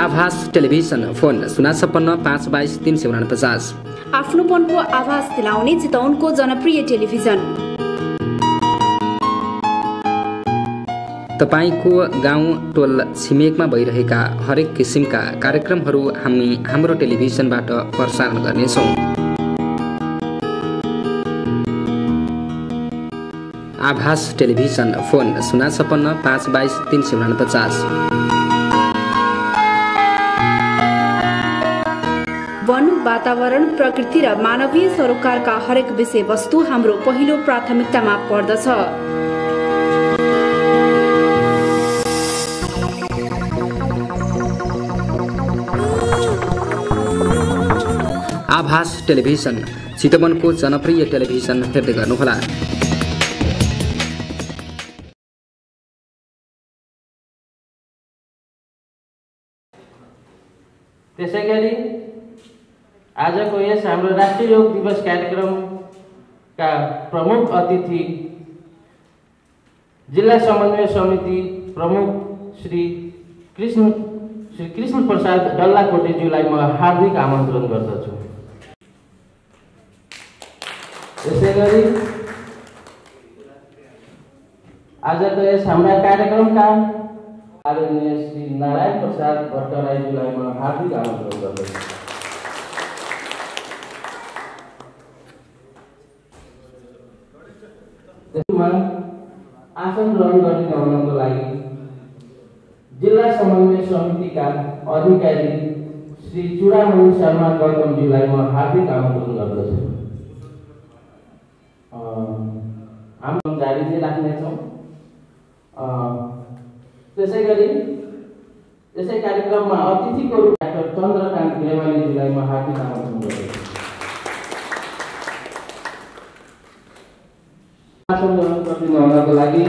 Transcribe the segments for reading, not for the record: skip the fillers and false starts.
आभास television phone 056 आफ्नोपनको आभास दिलाउने चितवनको जनप्रिय टेलिभिजन। तपाईको गाउँ टोल छिमेकमा भइरहेका हरेक किसिमका कार्यक्रमहरू हामी हाम्रो टेलिभिजनबाट प्रसारण गर्नेछौँ। आभास टेलिभिजन फोन 056 वन, वातावरण, प्रकृति र मानवीय सरोकारका हरेक विषयवस्तु हाम्रो पहिलो प्राथमिकतामा पर्दछ। आभास टेलिभिजन चितवनको जनप्रिय टेलिभिजन हेर्दै गर्नुहोला। त्यसैगरी आजको यस हाम्रो राष्ट्रिय योग दिवस कार्यक्रमका प्रमुख अतिथि जिल्ला समन्वय समिति प्रमुख श्री कृष्ण प्रसाद डल्लाकोटेज्यूलाई म हार्दिक आमन्त्रण गर्दछु। त्यसैगरी आजको यस हाम्रा कार्यक्रमका आदरणीय श्री नारायण प्रसाद भट्टराईज्यूलाई म हार्दिक आमन्त्रण गर्दछु। आसन ग्रहण गरिरहनको लागि जिल्ला समन्वय समितिका अधिकारी श्री चुडामणि शर्मा गौतमज्यूलाई म हार्दिक आमन्त्रण गर्दछु। हामी जारी चाहिँ राख्नेछौँ। त्यसैगरी यसै कार्यक्रममा अतिथिको रूपमा डाक्टर चन्द्रकान्त ग्रेवालीज्यूलाई म हार्दिक आमन्त्रण गर्दछु। आसन ग्रहण गरिरहनको लागि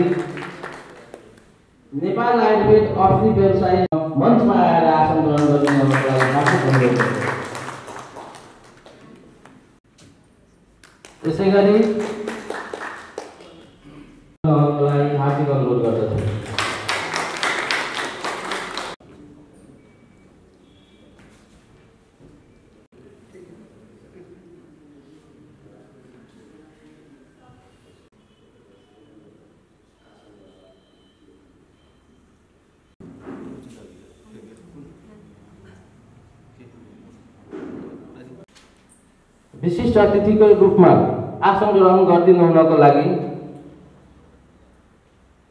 नेपाल आयुर्वेद औषधि व्यवसाय मञ्चमा आएर आसन ग्रहण गरिरहनको लागि हार्दिक अनुरोध गर्दछु। त्यसैगरी हार्दिक अनुरोध गर्दछु। विशिष्ट अतिथिको रूपमा आसन ग्रहण गरिदिनुहुनको लागि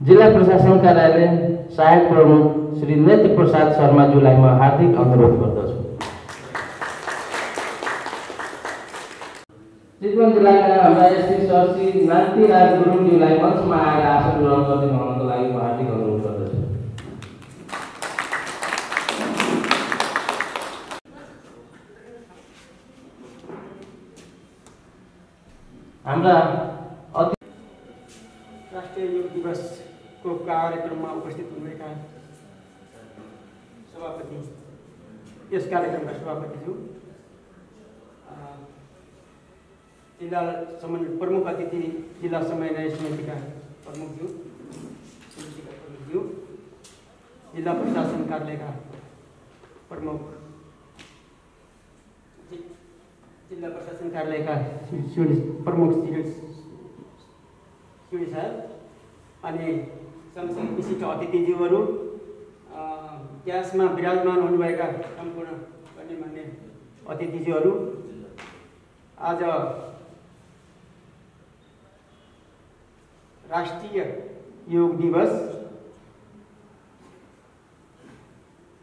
जिल्ला प्रशासन कार्यालय सहायक प्रमुख श्री नेत्र प्रसाद शर्माज्यूलाई म हार्दिक अनुरोध गर्दछु। चितवन जिल्लाका हाम्रा एसपी सर श्री नान्तिराज गुरुङज्यूलाई मञ्चमा आएर आसन ग्रहण गरिदिनुहुनको लागि म हार्दिक अनुरोध गर्दछु। हाम्रा राष्ट्रिय योग दिवसको कार्यक्रममा उपस्थित हुनुभएका सभापति, यस कार्यक्रमका सभापतिज्यू, जिल्ला समन्वय प्रमुख अतिथि जिल्ला समन्वय समितिका प्रमुखज्यू, जिल्ला प्रशासन कार्यालयका प्रमुख, जिल्ला प्रशासन कार्यालयका प्रमुख श्री साहब अनि संक्षिप्त विशिष्ट अतिथिज्यूहरू, ग्यासमा विराजमान हुनुभएका सम्पूर्ण गण्यमान्य अतिथिज्यूहरू, आज राष्ट्रिय योग दिवस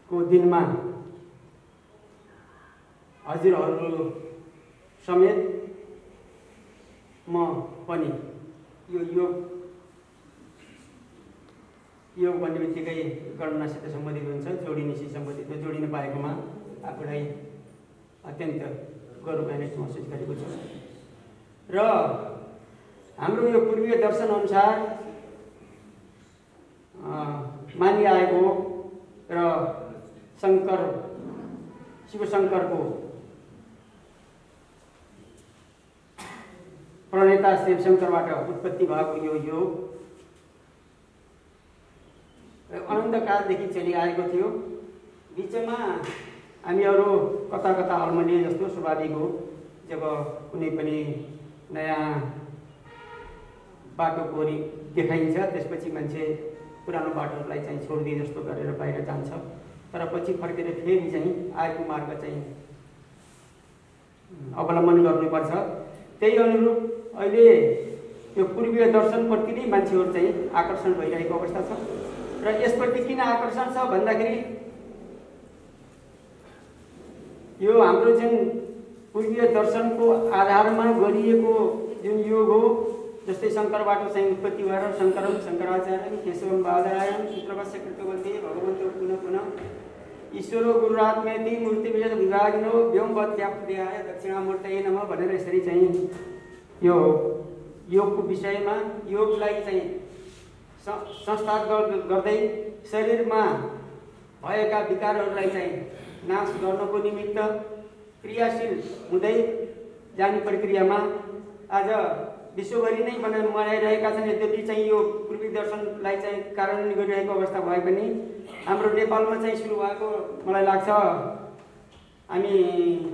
को दिनमा हजुरहरू समेत म पनि यो योग भन्ने बित्तिकै गणनासित सम्बन्धित हुन्छ, जोडिनेसित सम्बन्धित जोडिन पाएकोमा आफूलाई अत्यन्त गौरवान्वित महसुस गरेको छु। र हाम्रो यो पूर्वीय दर्शन अनुसार मानिआएको र शिवशङ्करको प्रणेता शिवशङ्करबाट उत्पत्ति भएको यो योग अनन्तकालदेखि चलिआएको थियो बिचमा हामीहरू कता कता अल्मलिए जस्तो स्वाभाविक हो। जब कुनै पनि नयाँ बाटो कोरी देखाइन्छ त्यसपछि मान्छे पुरानो बाटोलाई चाहिँ छोडिदिए जस्तो गरेर बाहिर जान्छ, तर पछि फर्केर फेरि चाहिँ आएको मार्ग चाहिँ अवलम्बन गर्नुपर्छ। त्यही अनुरूप अहिले यो पूर्वीय दर्शनप्रति नै मान्छेहरू चाहिँ आकर्षण भइरहेको अवस्था छ। र यसप्रति किन आकर्षण छ भन्दाखेरि यो हाम्रो जुन पूर्वीय दर्शनको आधारमा गरिएको जुन योग हो, जस्तै शङ्करबाट चाहिँ उत्पत्ति भएर शङ्करम शङ्कराचार्यम केशवम बादरायण सूत्रवस्य कृतवन्ते भगवन्तो पुनः पुनः ईश्वरो गुरुरात्मेति मूर्तिभेद विभागिनो व्योमवत्याप्तदेहाय दक्षिणामूर्तये नमः भनेर यसरी चाहिँ यो योगको विषयमा योगलाई चाहिँ संस्था गर्दै शरीरमा भएका विकारहरूलाई चाहिँ नाश गर्नको निमित्त क्रियाशील हुँदै जाने प्रक्रियामा आज विश्वभरि नै मनाइरहेका छन्। यद्यपि चाहिँ यो पूर्वी दर्शनलाई चाहिँ कार्यान्वयन गरिरहेको अवस्था भए पनि हाम्रो नेपालमा चाहिँ सुरु भएको मलाई लाग्छ हामी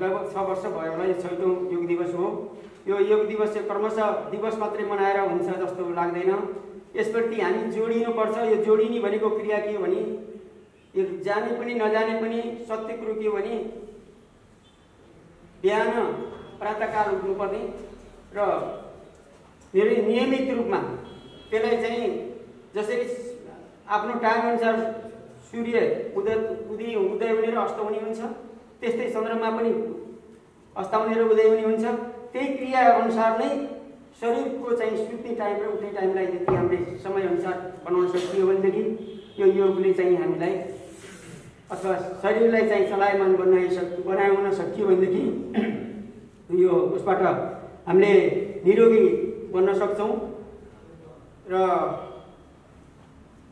लगभग 6 वर्ष भयो होला। यो 6औं योग दिवस हो। यो योग दिवस चाहिँ क्रमशः दिवस मात्रै मनाएर हुन्छ जस्तो लाग्दैन। यसप्रति हामी जोडिनुपर्छ। यो जोडिने भनेको क्रिया के हो भने यो जाने पनि नजाने पनि सत्य कुरो के हो भने बिहान प्रातःकाल उठ्नुपर्ने र धेरै नियमित रूपमा त्यसलाई चाहिँ जसरी आफ्नो टाइम अनुसार सूर्य उदय हुने र अस्त हुने हुन्छ, त्यस्तै चन्द्रमा पनि अस्ताउने र उदय हुने हुन्छ। त्यही क्रिया अनुसार नै शरीरको चाहिँ सुत्ने टाइम र उठ्ने टाइमलाई यदि हामीले समय अनुसार बनाउन सकियो भनेदेखि यो योगले चाहिँ हामीलाई अथवा शरीरलाई चाहिँ चलायमान बनाउन सकियो भनेदेखि यो उसबाट हामीले निरोगी बन्न सक्छौँ। र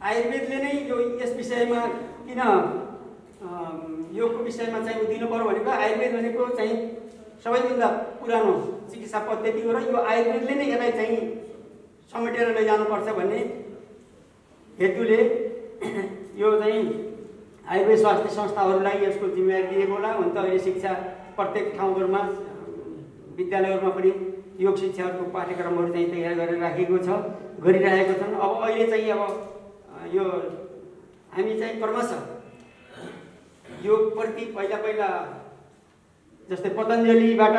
आयुर्वेदले नै यो यस विषयमा किन योगको विषयमा चाहिँ दिनु पर्यो भनेको आयुर्वेद भनेको चाहिँ सबैभन्दा पुरानो चिकित्सा पद्धति हो र यो आयुर्वेदले नै यसलाई चाहिँ समेटेर लैजानुपर्छ भन्ने हेतुले यो चाहिँ आयुर्वेद स्वास्थ्य संस्थाहरूलाई यसको जिम्मेवारी दिएको होला। हुन त अहिले शिक्षा प्रत्येक ठाउँहरूमा विद्यालयहरूमा पनि योग शिक्षाहरूको पाठ्यक्रमहरू चाहिँ तयार गरेर राखेको छ, गरिरहेको छन्। अब अहिले चाहिँ अब यो हामी चाहिँ क्रमशः योगप्रति पहिला जस्तै पतञ्जलिबाट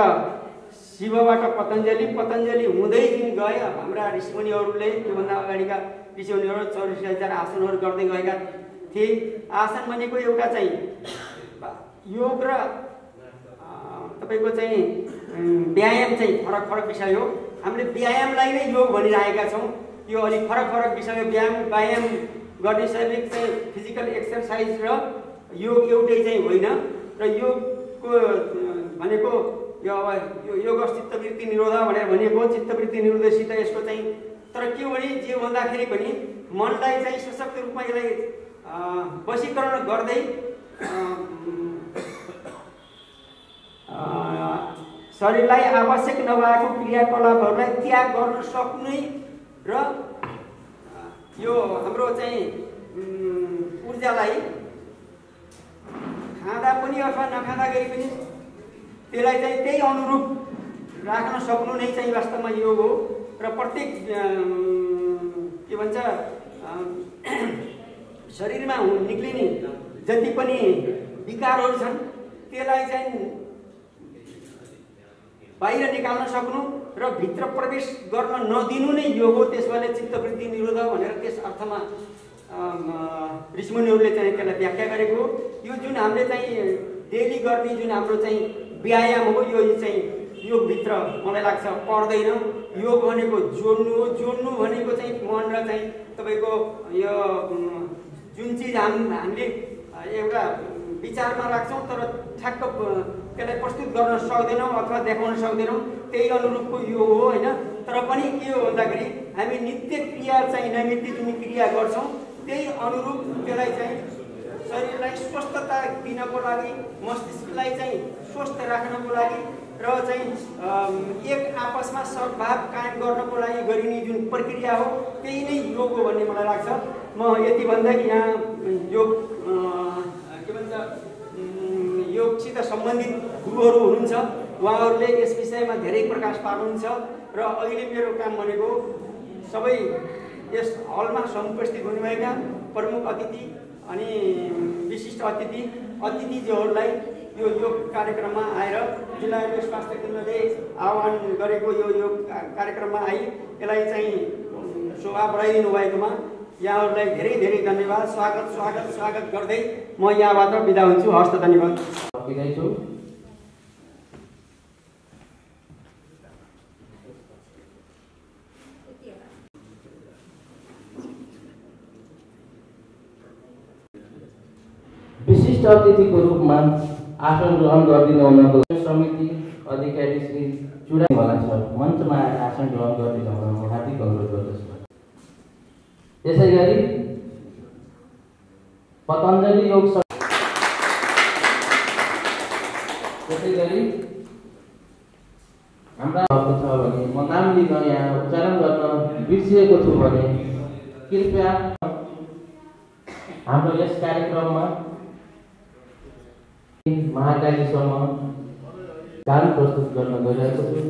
शिवबाट पतञ्जलि हुँदै जुन गए हाम्रा ऋषिमुनिहरूले त्योभन्दा अगाडिका ऋषिमुनिहरू 84,000 आसनहरू गर्दै गएका थिए। आसन भनेको एउटा चाहिँ योग र तपाईँको चाहिँ व्यायाम चाहिँ फरक विषय हो। हामीले व्यायामलाई नै योग भनिरहेका छौँ। यो अलिक फरक विषय हो। व्यायाम गर्ने शारीरिक चाहिँ फिजिकल एक्सर्साइज र योग एउटै चाहिँ होइन। र योगको भनेको यो अब यो योग चित्तवृत्ति निरोध भनेर भनिएको चित्तवृत्ति निरोधसित यसको चाहिँ तर के भने जे भन्दाखेरि पनि मनलाई चाहिँ सशक्त रूपमा यसलाई वशीकरण गर्दै शरीरलाई आवश्यक नभएको क्रियाकलापहरूलाई त्याग गर्न सक्ने र यो हाम्रो चाहिँ ऊर्जालाई खाँदा पनि अथवा नखाँदाखेरि पनि त्यसलाई चाहिँ त्यही अनुरूप राख्न सक्नु नै चाहिँ वास्तवमा योग हो। र प्रत्येक के भन्छ शरीरमा निक्लिने जति पनि विकारहरू छन् त्यसलाई चाहिँ बाहिर निकाल्न सक्नु र भित्र प्रवेश गर्न नदिनु नै योग हो। त्यसैले चित्तवृत्ति निरोध भनेर त्यस अर्थमा ऋषिमुनिहरूले चाहिँ त्यसलाई व्याख्या गरेको हो। यो जुन हामीले चाहिँ डेली गर्ने जुन हाम्रो चाहिँ व्यायाम हो यो चाहिँ योगभित्र मलाई लाग्छ पर्दैन। योग भनेको जोड्नु भनेको चाहिँ मन र चाहिँ तपाईँको यो जुन चिज हामीले एउटा विचारमा राख्छौँ तर ठ्याक्क त्यसलाई प्रस्तुत गर्न सक्दैनौँ अथवा देखाउन सक्दैनौँ त्यही अनुरूपको योग हो होइन। तर पनि के हो भन्दाखेरि हामी नित्य क्रिया चाहिँ नैमित्तिक जुन क्रिया गर्छौँ त्यही अनुरूप त्यसलाई चाहिँ शरीरलाई स्वस्थता दिनको लागि मस्तिष्कलाई चाहिँ स्वस्थ राख्नको लागि र चाहिँ एक आपसमा सद्भाव कायम गर्नको लागि गरिने जुन प्रक्रिया हो त्यही नै योग हो भन्ने मलाई लाग्छ। म यति भन्दै यहाँ योग के भन्छ योगसित सम्बन्धित गुरुहरू हुनुहुन्छ, उहाँहरूले यस विषयमा धेरै प्रकाश पार्नुहुन्छ र अहिले मेरो काम भनेको सबै यस हलमा समुपस्थित हुनुभएका प्रमुख अतिथि अनि विशिष्ट अतिथिज्यूहरूलाई यो योग कार्यक्रममा आएर जिल्ला स्वास्थ्य केन्द्रले आह्वान गरेको यो योग कार्यक्रममा आई यसलाई चाहिँ शोभा बढाइदिनु भएकोमा यहाँहरूलाई धेरै धेरै धन्यवाद, स्वागत गर्दै म यहाँबाट बिदा हुन्छु। हस्त धन्यवाद। विशिष्ट अतिथिको रूपमा आसन ग्रहण गरिदिनु हुनको समिति अधिकारी श्री चुडावाला सर मञ्चमा आसन ग्रहण गरिदिनु हुन म हार्दिक अनुरोध गर्दछु। त्यसै गरी पतञ्जलि योग त्यसै गरी हाम्रा छ भने म नाम लिन यहाँ उच्चारण गर्न बिर्सिएको छु भने कृपया हाम्रो यस कार्यक्रममा महाकालीसम्म गान प्रस्तुत गर्न गइरहेको छु।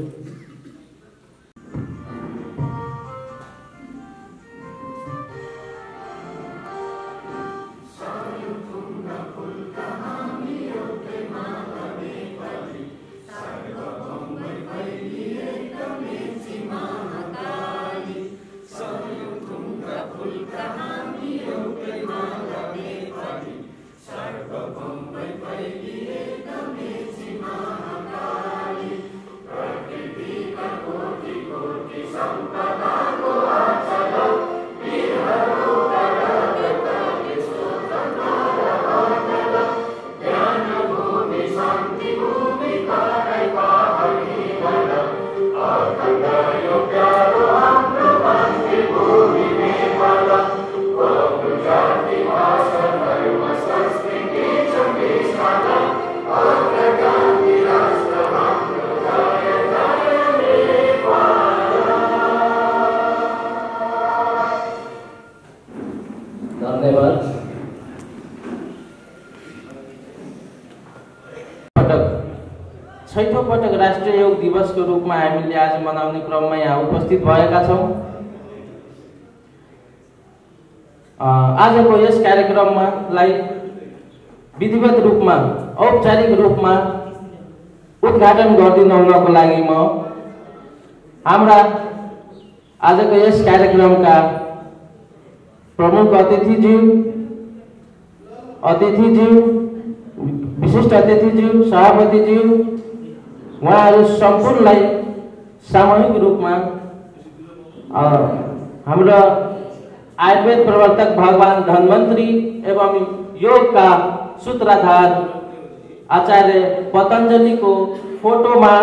छैठौं पटक राष्ट्रिय योग दिवसको रूपमा हामीले आज मनाउने क्रममा यहाँ उपस्थित भएका छौं। आजको यस कार्यक्रममा विधिवत रूपमा औपचारिक रूपमा उद्घाटन गरिदिनको लागि म हाम्रा आजको यस कार्यक्रमका प्रमुख अतिथिज्यू, विशिष्ट अतिथिज्यू, सभापतिज्यू, उहाँहरू सम्पूर्णलाई सामूहिक रूपमा हाम्रो आयुर्वेद प्रवर्तक भगवान धन्वन्तरी एवं योगका सूत्रधार आचार्य पतञ्जलिको फोटोमा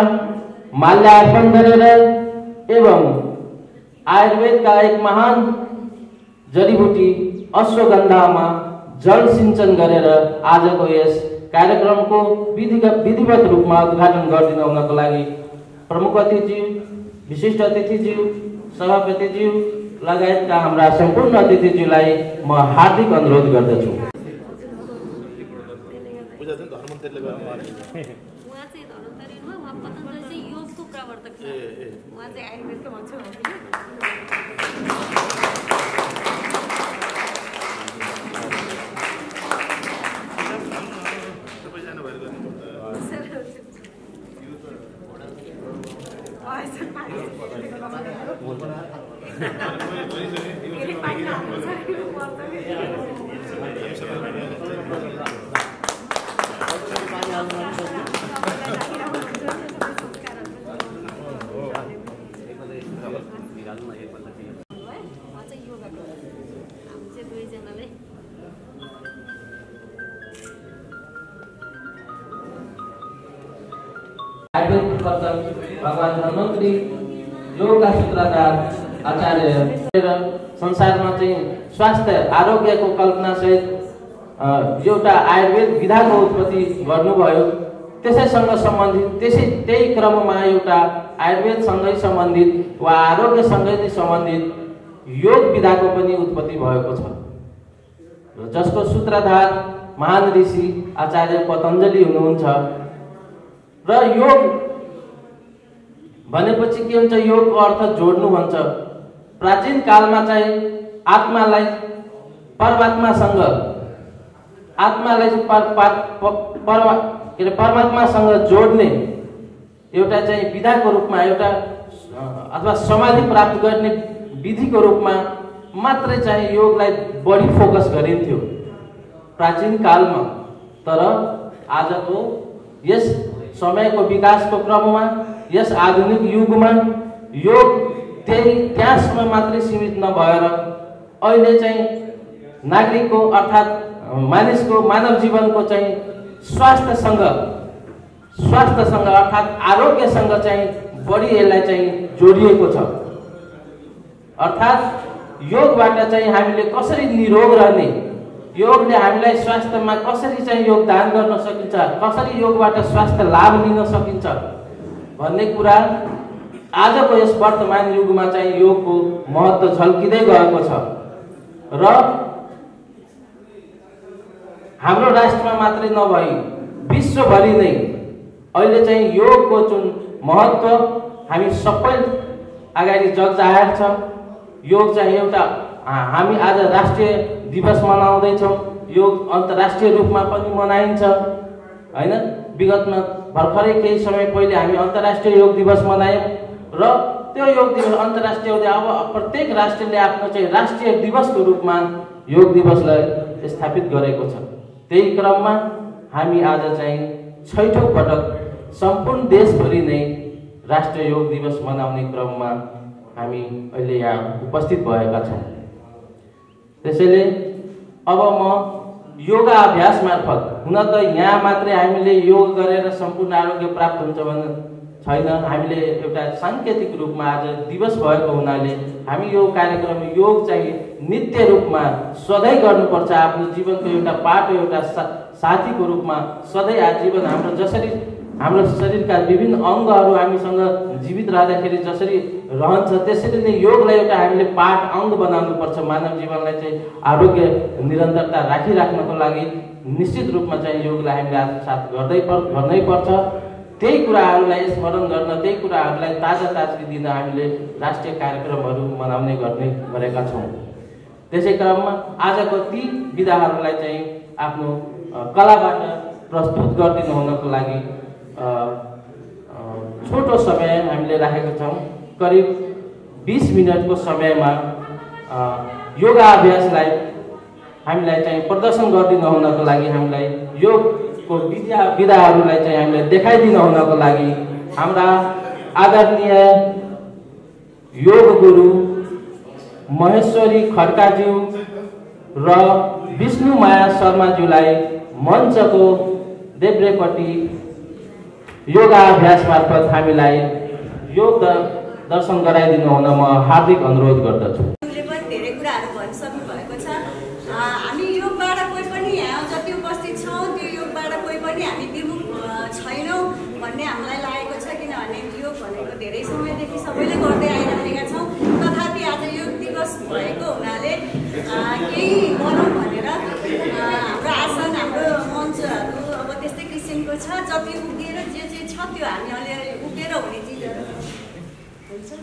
माल्यार्पण गरेर एवं आयुर्वेदका एक महान जडीबुटी अश्वगन्धामा जल सिंचन गरेर आजको यस कार्यक्रमको विधिवत रूपमा उद्घाटन गरिदिनुको लागि प्रमुख अतिथिज्यू, विशिष्ट अतिथिज्यू, सभापतिज्यू लगायतका हाम्रा सम्पूर्ण अतिथिज्यूलाई म हार्दिक अनुरोध गर्दछु। आयुर्वेद प्रवर्तक भगवान धन्वन्तरी योगका सूत्रधार आचार्य संसारमा चाहिँ स्वास्थ्य आरोग्यको कल्पना सहित एउटा आयुर्वेद विधाको उत्पत्ति गर्नुभयो। त्यसैसँग सम्बन्धित त्यही क्रममा एउटा आयुर्वेदसँगै सम्बन्धित वा आरोग्यसँगै सम्बन्धित योग विधाको पनि उत्पत्ति भएको छ, जसको सूत्रधार महान ऋषि आचार्य पतञ्जलि हुनुहुन्छ। र योग भनेपछि के हुन्छ? योगको अर्थ जोड्नु भन्छ। प्राचीन कालमा चाहिँ आत्मालाई परमात्मासँग परमात्मासँग जोड्ने एउटा चाहिँ विधाको रूपमा एउटा अथवा समाधि प्राप्त गर्ने विधिको रूपमा मात्रै चाहिँ योगलाई बढी फोकस गरिन्थ्यो प्राचीन कालमा। तर आजको यस समयको विकासको क्रममा, यस आधुनिक युगमा योग त्यहाँसम्म मात्रै सीमित नभएर अहिले चाहिँ नागरिकको अर्थात् मानिसको मानव जीवनको चाहिँ स्वास्थ्यसँग अर्थात् आरोग्यसँग चाहिँ बढी यसलाई चाहिँ जोडिएको छ। अर्थात् योगबाट चाहिँ हामीले कसरी निरोग रहने, योगले हामीलाई स्वास्थ्यमा कसरी चाहिँ योगदान गर्न सकिन्छ, कसरी योगबाट स्वास्थ्य लाभ लिन सकिन्छ भन्ने कुरा आजको यस वर्तमान युगमा चाहिँ योगको महत्त्व झल्किँदै गएको छ। र हाम्रो राष्ट्रमा मात्रै नभई विश्वभरि नै अहिले चाहिँ योगको जुन महत्त्व हामी सबै अगाडि जगजाहेर छ। योग चाहिँ एउटा हामी आज राष्ट्रिय दिवस मनाउँदैछौँ, योग अन्तर्राष्ट्रिय रूपमा पनि मनाइन्छ हैन। विगतमा भर्खरै केही समय पहिले हामी अन्तर्राष्ट्रिय योग दिवस मनायौँ र त्यो योग दिवस अन्तर्राष्ट्रिय अब प्रत्येक राष्ट्रले आफ्नो चाहिँ राष्ट्रिय दिवसको रूपमा योग दिवसलाई स्थापित गरेको छ। त्यही क्रममा हामी आज चाहिँ 6औं पटक सम्पूर्ण देशभरि नै राष्ट्रिय योग दिवस मनाउने क्रममा हामी अहिले यहाँ उपस्थित भएका छौँ। त्यसैले अब म योगा अभ्यास मार्फत, हुन त यहाँ मात्रै हामीले योग गरेर सम्पूर्ण आरोग्य प्राप्त हुन्छ भन्ने छैन, हामीले एउटा साङ्केतिक रूपमा आज दिवस भएको हुनाले हामी यो कार्यक्रम योग चाहिँ नित्य रूपमा सधैँ गर्नुपर्छ। आफ्नो जीवनको एउटा पाटो, एउटा साथीको रूपमा सधैँ आजीवन हाम्रो जसरी हाम्रो शरीरका विभिन्न अङ्गहरू हामीसँग जीवित रहँदाखेरि जसरी रहन्छ त्यसरी नै योगलाई एउटा हामीले पाठ अङ्ग बनाउनुपर्छ। मानव जीवनलाई चाहिँ आरोग्य निरन्तरता राखिराख्नको लागि निश्चित रूपमा चाहिँ योगलाई हामीले आत्मसात गर्नै पर्छ। त्यही कुराहरूलाई स्मरण गर्न, त्यही कुराहरूलाई ताजा ताजगी दिन हामीले राष्ट्रिय कार्यक्रमहरू मनाउने गरेका छौँ। त्यसै क्रममा आजको ती विधाहरूलाई चाहिँ आफ्नो कलाबाट प्रस्तुत गरिदिनु हुनको लागि छोटो समय हामीले राखेका छौँ। करिब 20 मिनटको समयमा योगा अभ्यासलाई हामीलाई चाहिँ प्रदर्शन गरिदिनु हुनको लागि, हामीलाई योगको विधाहरूलाई चाहिँ हामीलाई देखाइदिनु हुनको लागि हाम्रा आदरणीय योग गुरु महेश्वरी खड्काज्यू र विष्णुमाया शर्माज्यूलाई मञ्चको देब्रेपट्टि योगा अभ्यास मार्फत हामीलाई योग दर्शन गराइदिनु हुन म हार्दिक अनुरोध गर्दछु। धेरै कुराहरू भनिसक्नु भएको छ। हामी योगबाट कोही पनि यहाँ जति उपस्थित छौँ त्यो योगबाट कोही पनि हामी विमुख छैनौँ भन्ने हामीलाई लागेको छ। किनभने योग भनेको धेरै समयदेखि सबैले गर्दै आइरहेका छौँ। तथापि आज योग दिवस भएको हुनाले केही गरौँ भनेर हाम्रो आसन, हाम्रो मञ्चहरू अब त्यस्तै किसिमको छ। जति उभिएर जे छ त्यो हामी अलिअलि उभिएर हुने चिजहरू हुन्छ।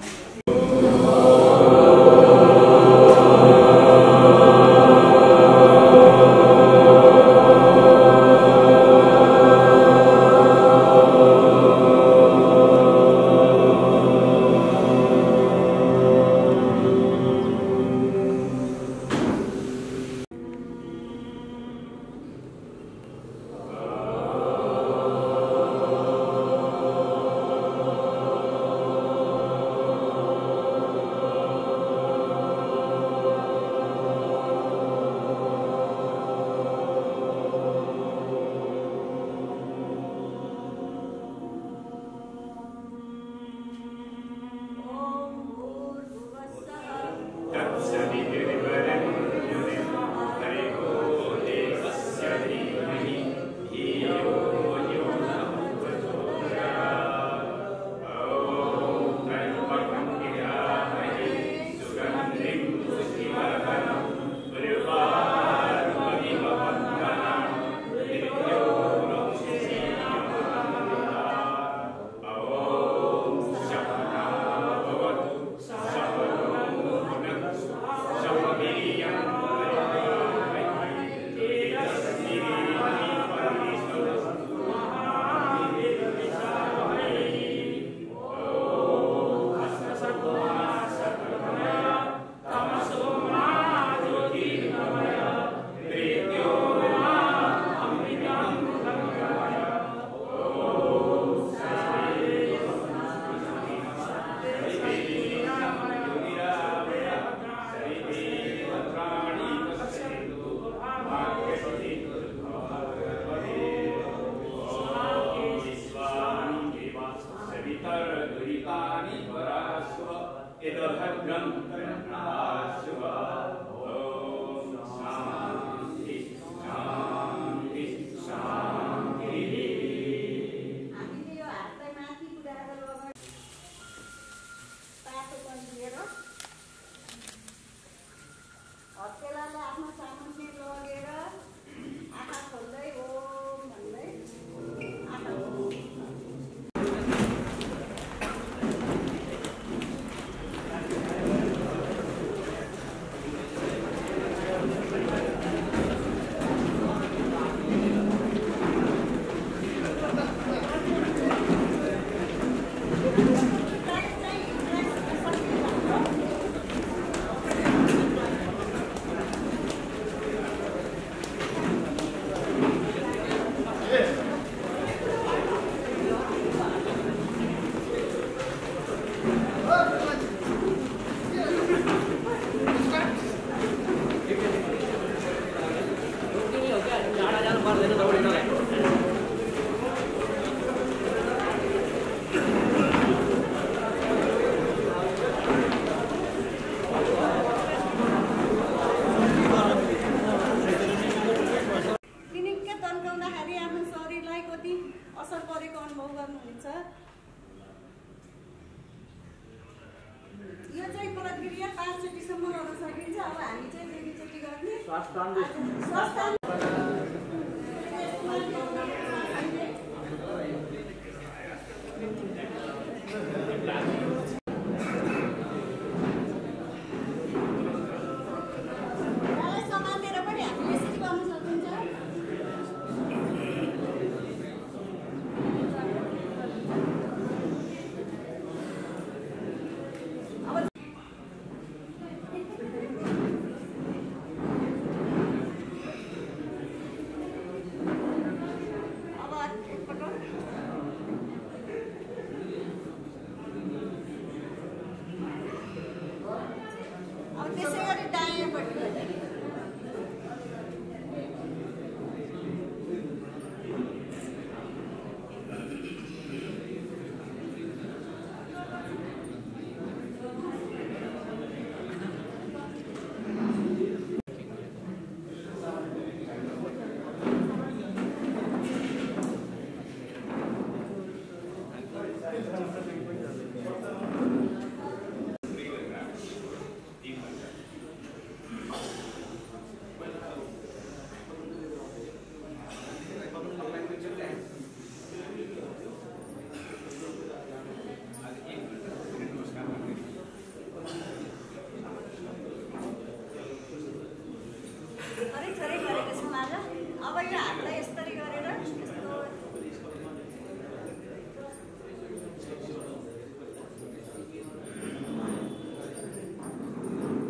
यो चाहिँ प्रक्रिया 5 चोटिसम्म गर्न सकिन्छ। अब हामी चाहिँ दुईचोटि गर्ने समातेर पनि हामीले यसरी गर्न सकिन्छ। त्यसै गरी दायाँपट्टि थोरै गरेको छौँ आज। अब यो हातलाई यसरी गरेर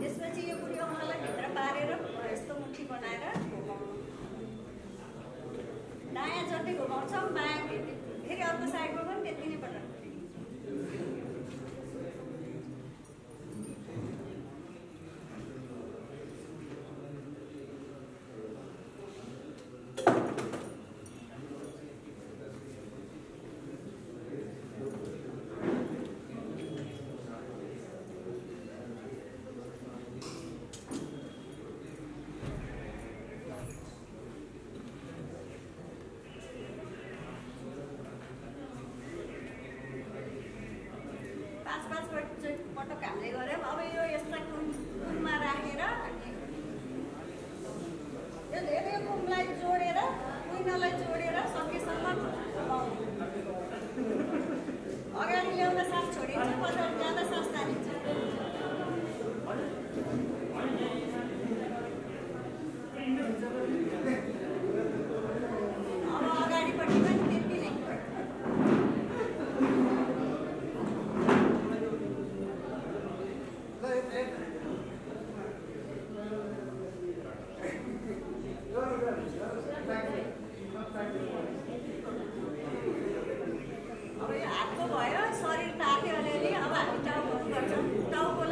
त्यसपछि यो पुरी अङ्गालाई भित्र पारेर यस्तो मुठी बनाएर दायाँ जति घुमाउँछौँ बायाँ फेरि अर्को साइडमा पनि त्यति नै पर्छ। पाँच पटक हामीले गऱ्यौँ। अब यो यस्ता कुममा राखेर यो धेरै कुमलाई जोडेर कुइनालाई जोडेर सकेसम्म अगाडि ल्याउँदा सास छोडिन्छ, पछाडि जाँदा सास तानिन्छ। अब अगाडिपट्टि पनि त्यति नै। अब यो हातको भयो, शरीर तात्यो अलिअलि। अब हामी टाउको गर्छौँ। टाउको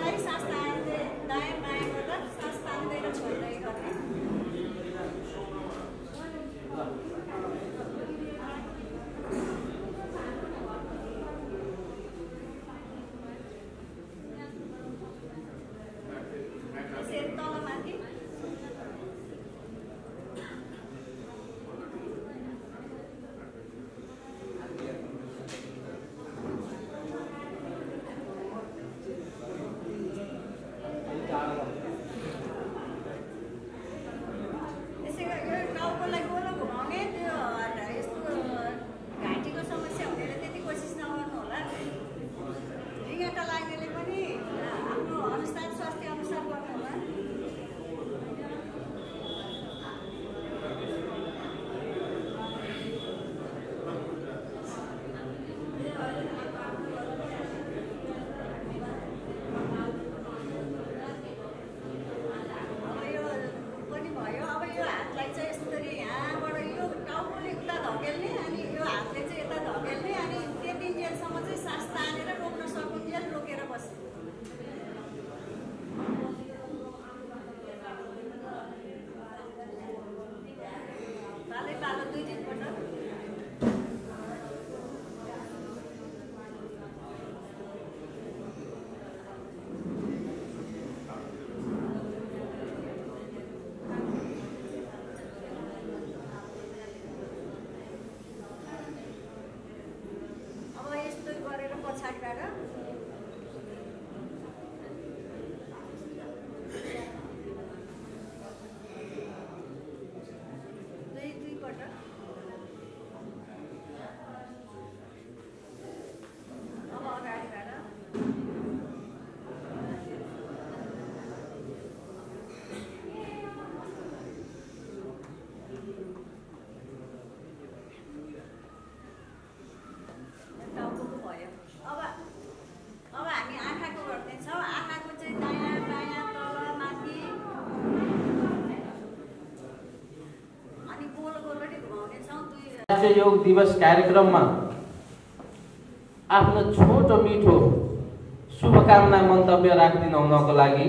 अन्तर्राष्ट्रिय योग दिवस कार्यक्रममा आफ्नो छोटो मिठो शुभकामना मन्तव्य राखिदिन हुनको लागि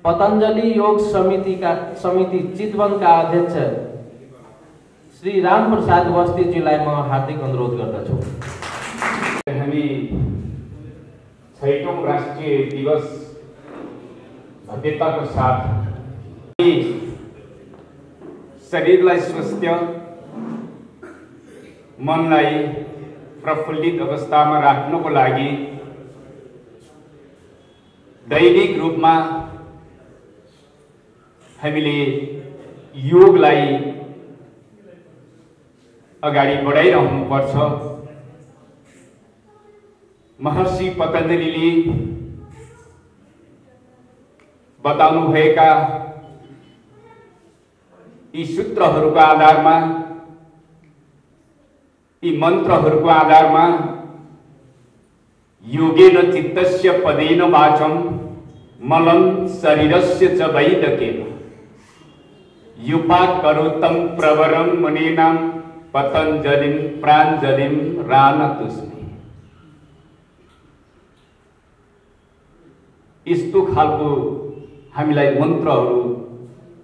पतञ्जलि योग समिति चितवनका अध्यक्ष श्री रामप्रसाद बस्तीजीलाई म हार्दिक अनुरोध गर्दछु। हामी 6औं राष्ट्रिय दिवस भव्यताको साथ शरीरलाई स्वस्थ, मनलाई प्रफुल्लित अवस्थामा राख्नको लागि दैनिक रूपमा हामीले योगलाई अगाडि बढाइरहनु पर्छ। महर्षि पतञ्जलिले बताउनु भएका यी सूत्रहरूको आधारमा, यी मन्त्रहरूको आधारमा योगेन चित्तस्य पदेन वाचं मलं शरीरस्य च वैदकेन युपात् करोतं प्रवरं मुनीनां पतञ्जलिं प्राञ्जलिं रानतुस्मि। यस्तो खालको हामीलाई मन्त्रहरू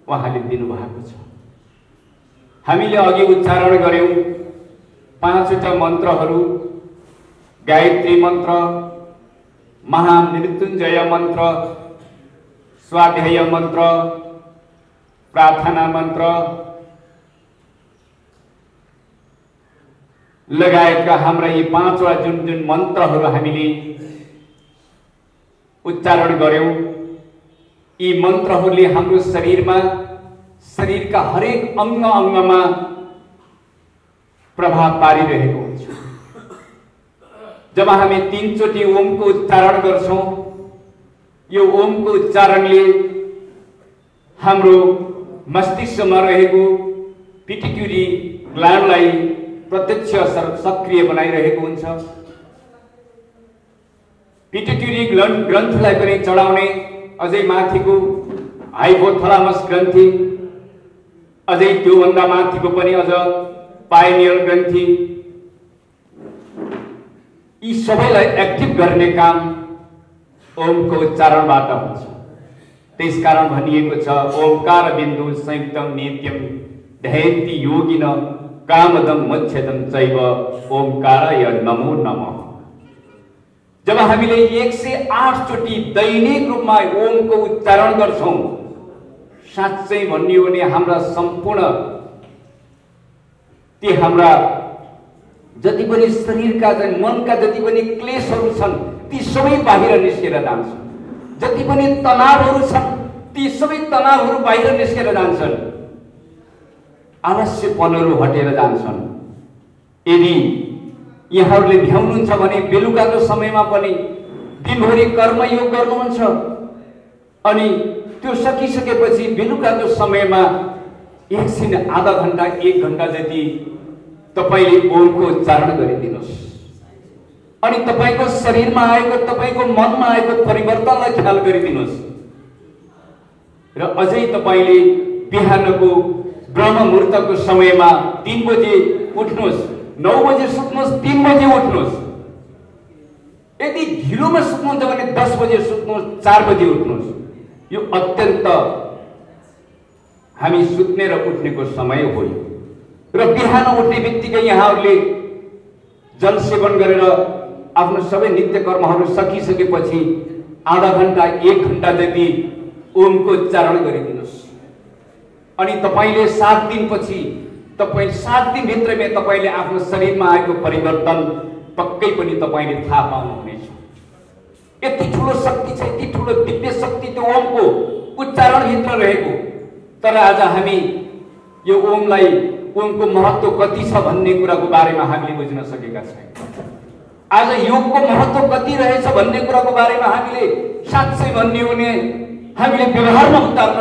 उहाँले दिनुभएको छ। हामीले अघि उच्चारण गर्यौं 5वटा मन्त्रहरू, गायत्री मन्त्र, महामृत्युञ्जय मन्त्र, स्वाध्याय मन्त्र, प्रार्थना मन्त्र लगायतका हाम्रा यी 5वटा जुन मन्त्रहरू हामीले उच्चारण गर्यौं, यी मन्त्रहरूले हाम्रो शरीरका हरेक अङ्गमा प्रभाव पारिरहेको हुन्छ। जब हामी 3 चोटि ओमको उच्चारण गर्छौं, यो ओमको उच्चारणले हाम्रो मस्तिष्कमा रहेको पिट्युटरी ग्ल्यान्डलाई प्रत्यक्ष सक्रिय बनाइरहेको हुन्छ। पिट्युटरी ग्रन्थलाई पनि चढाउने अझै माथिको हाइपोथालामस ग्रन्थि, अझै त्योभन्दा माथिको पनि अझ पाइनियल ग्रन्थि, यी सबैलाई एक्टिभ गर्ने काम ओमको उच्चारणबाट हुन्छ। त्यसकारण भनिएको छ ओमकार बिन्दु संयुक्तम नित्यम ध्येयन्ति योगिन कामदम मोक्षदम चैव ओमकाराय नमो नमः। जब हामीले 108 चोटि दैनिक रूपमा ओमको उच्चारण गर्छौं, साँच्चै भन्ने हो भने हाम्रा सम्पूर्ण ती हाम्रा जति पनि शरीरका मनका जति पनि क्लेशहरू छन् ती सबै बाहिर निस्केर जान्छन्। जति पनि तनावहरू छन् ती सबै तनावहरू बाहिर निस्केर जान्छन्। आलस्यपनहरू हटेर जान्छन्। यदि यहाँहरूले भ्याउनुहुन्छ भने बेलुकाको समयमा पनि दिनभरि कर्मयोग गर्नुहुन्छ अनि त्यो सकिसकेपछि बेलुकाको समयमा एकछिन आधा घण्टा 1 घण्टा जति तपाईले ओमको उच्चारण गरिदिनुहोस् अनि तपाईको शरीरमा आएको, तपाईको मनमा आएको परिवर्तनलाई ख्याल गरिदिनुहोस्। र अझै तपाईले बिहानको ब्रह्म मुहूर्तको समयमा 3 बजे उठ्नुहोस्, 9 बजे सुत्नुहोस्, 3 बजे उठ्नुहोस्। यदि ढिलोमा सुत्नुहुन्छ भने 10 बजे सुत्नुहोस्, 4 बजे उठ्नुहोस्। यो अत्यन्त हामी सुत्ने र उठ्नेको समय हो। र बिहान उठ्ने बित्तिकै यहाँहरूले जल सेवन गरेर आफ्नो सबै नित्य कर्महरू सकिसकेपछि आधा घण्टा 1 घण्टा जति ओमको उच्चारण गरिदिनुहोस्। अनि तपाईले 7 दिनपछि, 7 दिनभित्रमै तपाईले आफ्नो शरीरमा आएको परिवर्तन पक्कै पनि तपाईले थाहा पाउनुहुनेछ। यति ठुलो शक्ति छ, यति ठुलो दिव्य शक्ति त्यो ओमको उच्चारणभित्र रहेको। तर आज हामी यो ओमको महत्त्व कति छ भन्ने कुराको बारेमा हामीले बुझ्न सकेका छैनौँ। आज योगको महत्त्व कति रहेछ भन्ने कुराको बारेमा हामीले साँच्चै भन्ने हो भने हामीले व्यवहारमा उतार्न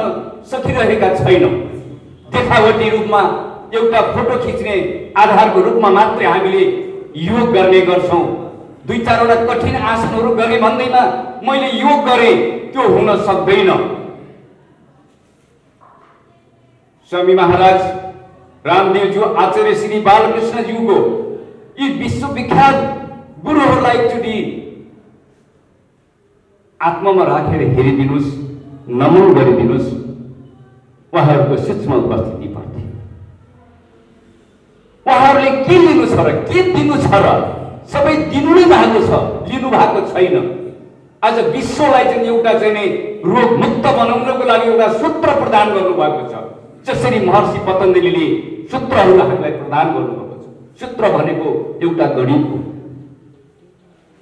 सकिरहेका छैनौँ। देखावटी रूपमा एउटा फोटो खिच्ने आधारको रूपमा मात्रै हामीले योग गर्ने गर्छौं। 2-4 वटा कठिन आसनहरू गरे भन्दैमा मैले योग गरे, त्यो हुन सक्दैन। स्वामी महाराज रामदेवज्यू आचार्य श्री बालकृष्णज्यूको यी विश्वविख्यात गुरुहरूलाई एकचोटि आत्मामा राखेर हेरिदिनुस्, नमन गरिदिनुस्। उहाँहरूको सूक्ष्म उपस्थिति पर्थे। उहाँहरूले के लिनु छ र के दिनु छ र सबै दिनु नै भएको छ, लिनु भएको छैन। आज विश्वलाई चाहिँ एउटा चाहिँ नै रोग मुक्त बनाउनको लागि एउटा सूत्र प्रदान गर्नुभएको छ। जसरी महर्षि पतञ्जलिले सूत्रहरू हामीलाई प्रदान गर्नुभएको छ। सूत्र भनेको एउटा गणित हो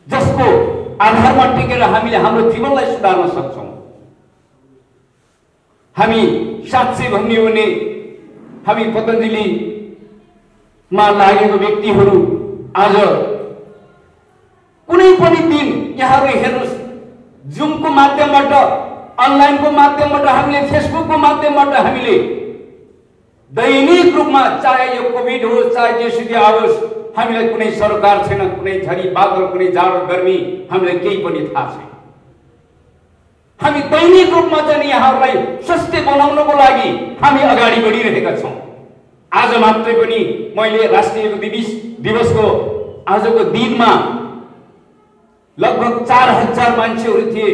जसको आधारमा टेकेर हामीले हाम्रो जीवनलाई सुधार्न सक्छौँ। हामी साँच्चै भन्ने हो भने हामी पतञ्जलिमा लागेको व्यक्तिहरू आज कुनै पनि दिन यहाँहरू हेर्नुहोस्, जुमको माध्यमबाट, अनलाइनको माध्यमबाट, हामीले फेसबुकको माध्यमबाट हामीले दैनिक रूपमा, चाहे यो कोभिड होस् चाहे जेसुकै आओस्, हामीलाई कुनै सरकार छैन, कुनै झरी बादल, कुनै जाडो गर्मी, हामीलाई केही पनि थाहा छैन। हामी दैनिक रूपमा चाहिँ यहाँहरूलाई स्वस्थ बनाउनको लागि हामी अगाडि बढिरहेका छौँ। आज मात्रै पनि मैले राष्ट्रिय योग दिवसको आजको दिनमा लगभग 4000 मान्छेहरू थिए,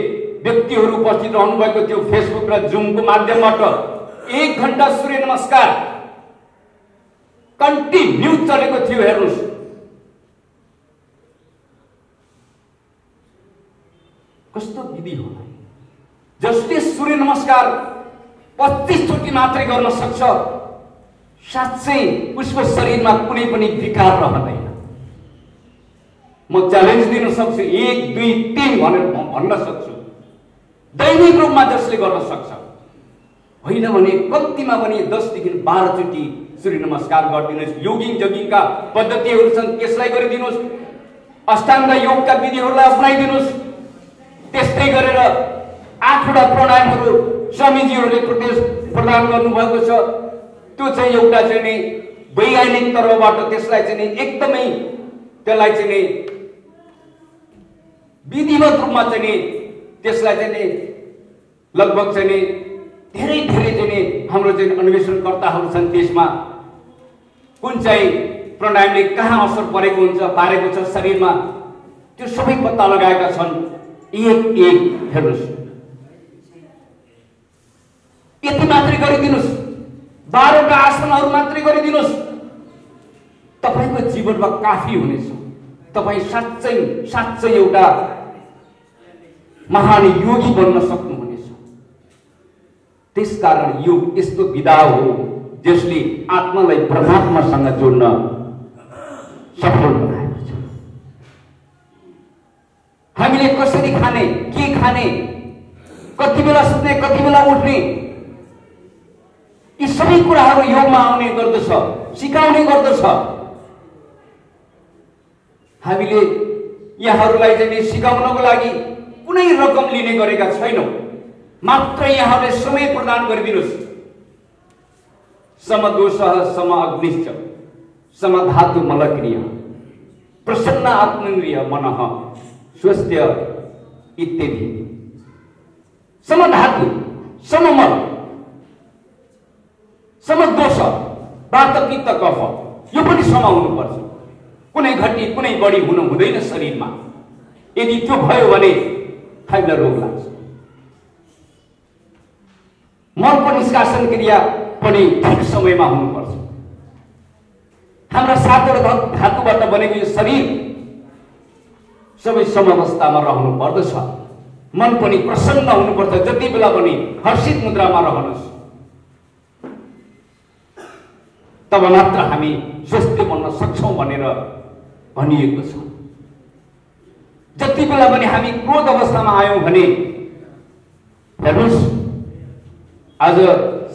व्यक्तिहरू उपस्थित रहनुभएको थियो। फेसबुक र जुमको माध्यमबाट 1 घण्टा सूर्य नमस्कार कन्टिन्यू चलेको थियो। हेर्नुहोस्, कस्तो विधि होला जसले सूर्य नमस्कार 25 चोटि मात्रै गर्न सक्छ, साँच्चै उसको शरीरमा कुनै पनि विकार रहँदैन। म च्यालेन्ज दिन सक्छु, 1 2 3 भनेर भन्न सक्छु। दैनिक रूपमा जसले गर्न सक्छ, होइन भने कम्तीमा पनि 10 देखि 12 चोटि सूर्य नमस्कार गरिदिनुहोस्। जोगिङका पद्धतिहरू छन्, त्यसलाई गरिदिनुहोस्। अष्टाङ्ग योगका विधिहरूलाई अपनाइदिनुहोस्। त्यस्तै गरेर 8वटा प्राणायामहरू स्वामीजीहरूले प्रदान गर्नुभएको छ। त्यो चाहिँ एउटा चाहिँ नि वैज्ञानिक तर्फबाट त्यसलाई चाहिँ नि एकदमै त्यसलाई चाहिँ नि विधिवत रूपमा चाहिँ नि त्यसलाई चाहिँ नि लगभग चाहिँ नि धेरै चाहिँ नि हाम्रो चाहिँ अन्वेषणकर्ताहरू छन्। त्यसमा कुन चाहिँ प्राणायामले कहाँ असर पारेको छ शरीरमा, त्यो सबै पत्ता लगाएका छन्। एक हेर्नुहोस्, यति मात्रै गरिदिनुहोस्, 12वटा आसनहरू मात्रै गरिदिनुहोस्, तपाईको जीवनमा काफी हुनेछ। तपाईँ साँच्चै एउटा महान योगी बन्न सक्नुहुनेछ। त्यसकारण योग यस्तो विधा हो जसले आत्मालाई परमात्मासँग जोड्न सफल बनाएको छ। हामीले कसरी खाने, के खाने, कति बेला सुत्ने, कति बेला उठ्ने, यी सबै कुराहरू योगमा आउने गर्दछ, सिकाउने गर्दछ। हामीले यहाँहरूलाई चाहिँ सिकाउनको लागि कुनै रकम लिने गरेका छैनौँ, मात्र यहाँहरूले समय प्रदान गरिदिनुहोस्। समदोषः सम अग्निश्च समधातु मलक्रिय प्रसन्न आत्मेन्द्रिय मनः स्वस्थ इत्यादि। समधातु, सममल, समदोष, वात पित्त कफ, यो पनि सम हुनुपर्छ। कुनै घटी कुनै बढी हुनु हुँदैन शरीरमा। यदि त्यो भयो भने हामीलाई रोग लाग्छ। मलको निष्कासन क्रिया पनि ठिक समयमा हुनुपर्छ। हाम्रा 7वटा धातुबाट बनेको यो शरीर सबै समावस्थामा रहनु पर्दछ। मन पनि प्रसन्न हुनुपर्छ, जति बेला पनि हर्षित मुद्रामा रहनुहोस्, तब मात्र हामी स्वस्थ बन्न सक्छौँ भनेर भनिएको छ। जति बेला पनि हामी क्रोध अवस्थामा आयौँ भने हेर्नुहोस्, आज